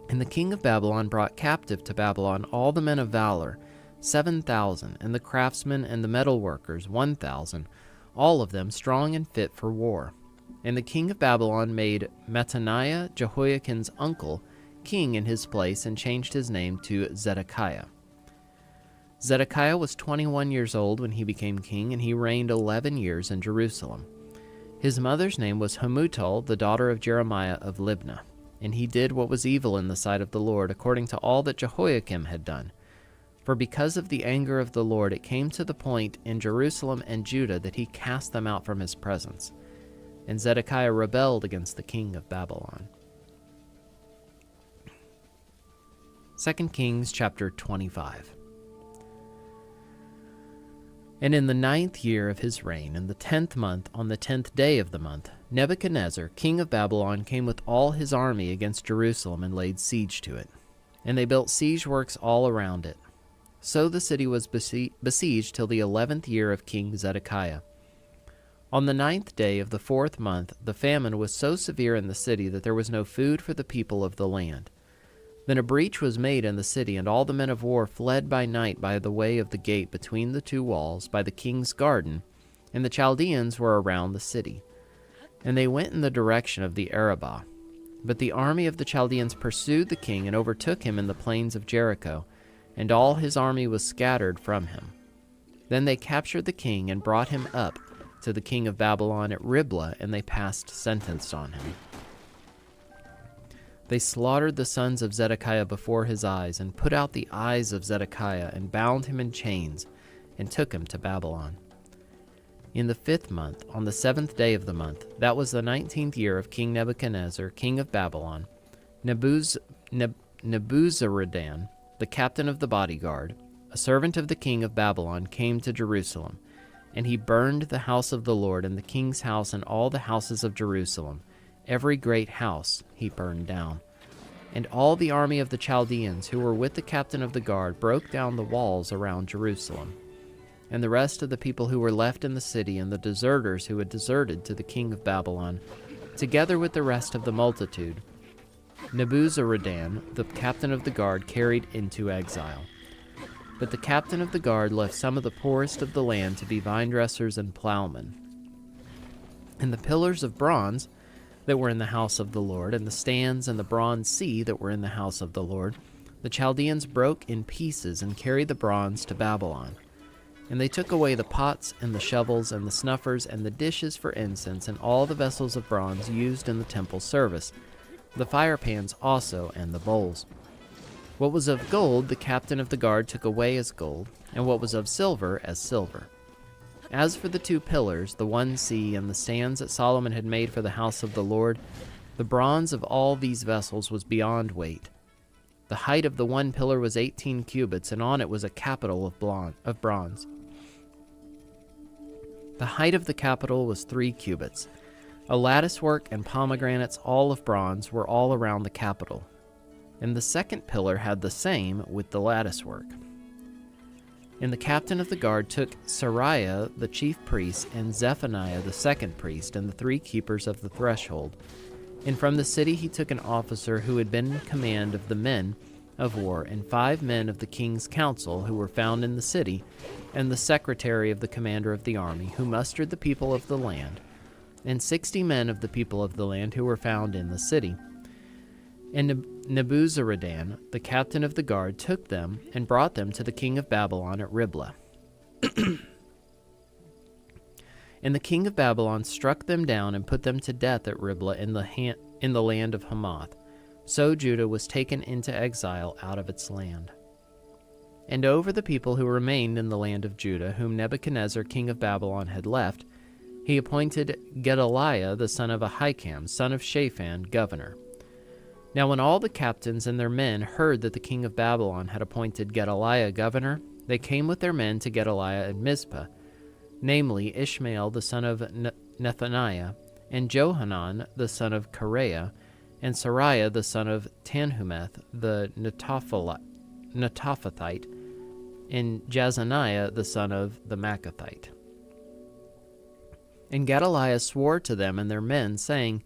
And the king of Babylon brought captive to Babylon all the men of valor, 7,000, and the craftsmen and the metal workers, 1,000, all of them strong and fit for war. And the king of Babylon made Mattaniah, Jehoiachin's uncle, king in his place, and changed his name to Zedekiah. Zedekiah was 21 years old when he became king, and he reigned 11 years in Jerusalem. His mother's name was Hamutal, the daughter of Jeremiah of Libnah. and he did what was evil in the sight of the Lord, according to all that Jehoiakim had done. For because of the anger of the Lord, it came to the point in Jerusalem and Judah that he cast them out from his presence. And Zedekiah rebelled against the king of Babylon. 2 Kings chapter 25. And in the 9th year of his reign, in the 10th month, on the 10th day of the month, Nebuchadnezzar, king of Babylon, came with all his army against Jerusalem and laid siege to it. And they built siege works all around it. So the city was besieged till the 11th year of King Zedekiah. On the 9th day of the 4th month, the famine was so severe in the city that there was no food for the people of the land. Then a breach was made in the city, and all the men of war fled by night by the way of the gate between the two walls, by the king's garden, and the Chaldeans were around the city. And they went in the direction of the Arabah. But the army of the Chaldeans pursued the king and overtook him in the plains of Jericho, and all his army was scattered from him. Then they captured the king and brought him up to the king of Babylon at Riblah, and they passed sentence on him. They slaughtered the sons of Zedekiah before his eyes, and put out the eyes of Zedekiah, and bound him in chains, and took him to Babylon. In the 5th month, on the 7th day of the month, that was the 19th year of King Nebuchadnezzar, king of Babylon, Nebuzaradan, the captain of the bodyguard, a servant of the king of Babylon, came to Jerusalem, and he burned the house of the Lord, and the king's house, and all the houses of Jerusalem. Every great house he burned down. And all the army of the Chaldeans who were with the captain of the guard broke down the walls around Jerusalem. And the rest of the people who were left in the city, and the deserters who had deserted to the king of Babylon, together with the rest of the multitude, Nebuzaradan, the captain of the guard, carried into exile. But the captain of the guard left some of the poorest of the land to be vine dressers and plowmen. And the pillars of bronze that were in the house of the Lord, and the stands and the bronze sea that were in the house of the Lord, the Chaldeans broke in pieces and carried the bronze to Babylon. And they took away the pots and the shovels and the snuffers and the dishes for incense and all the vessels of bronze used in the temple service, the fire pans also and the bowls. What was of gold the captain of the guard took away as gold, and what was of silver as silver. As for the 2 pillars, the one sea, and the stands that Solomon had made for the house of the Lord, the bronze of all these vessels was beyond weight. The height of the one pillar was 18 cubits, and on it was a capital of bronze. The height of the capital was 3 cubits. A latticework and pomegranates, all of bronze, were all around the capital. And the 2nd pillar had the same with the latticework. And the captain of the guard took Seraiah the chief priest, and Zephaniah the 2nd priest, and the 3 keepers of the threshold. And from the city he took an officer who had been in command of the men of war, and 5 men of the king's council who were found in the city, and the secretary of the commander of the army, who mustered the people of the land, and 60 men of the people of the land who were found in the city. And Nebuzaradan, the captain of the guard, took them and brought them to the king of Babylon at Riblah. And the king of Babylon struck them down and put them to death at Riblah in the land of Hamath. So Judah was taken into exile out of its land. And over the people who remained in the land of Judah, whom Nebuchadnezzar king of Babylon had left, he appointed Gedaliah the son of Ahikam, son of Shaphan, governor. Now when all the captains and their men heard that the king of Babylon had appointed Gedaliah governor, they came with their men to Gedaliah at Mizpah, namely Ishmael the son of Nethaniah, and Johanan the son of Kareah, and Seraiah the son of Tanhumeth the Netophathite, and Jazaniah the son of the Maacathite. And Gedaliah swore to them and their men, saying,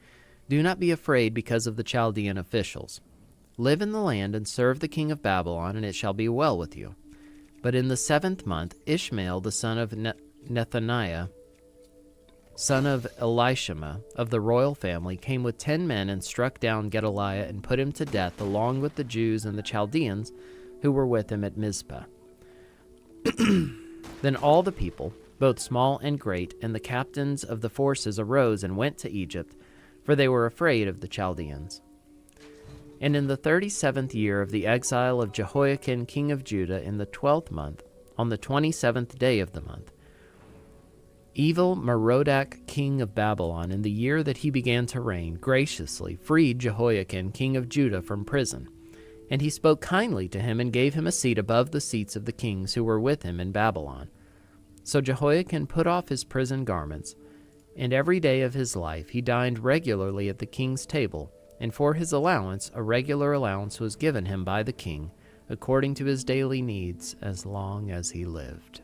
Do not be afraid because of the Chaldean officials. Live in the land and serve the king of Babylon, and it shall be well with you. But in the 7th month, Ishmael the son of Nethaniah, son of Elishama, of the royal family, came with 10 men and struck down Gedaliah and put him to death, along with the Jews and the Chaldeans who were with him at Mizpah. Then all the people, both small and great, and the captains of the forces arose and went to Egypt, for they were afraid of the Chaldeans. And in the 37th year of the exile of Jehoiakim king of Judah, in the 12th month, on the 27th day of the month, evil Merodach king of Babylon, in the year that he began to reign, graciously freed Jehoiakim king of Judah from prison. And he spoke kindly to him and gave him a seat above the seats of the kings who were with him in Babylon. So Jehoiakim put off his prison garments, and every day of his life he dined regularly at the king's table, and for his allowance a regular allowance was given him by the king, according to his daily needs, as long as he lived.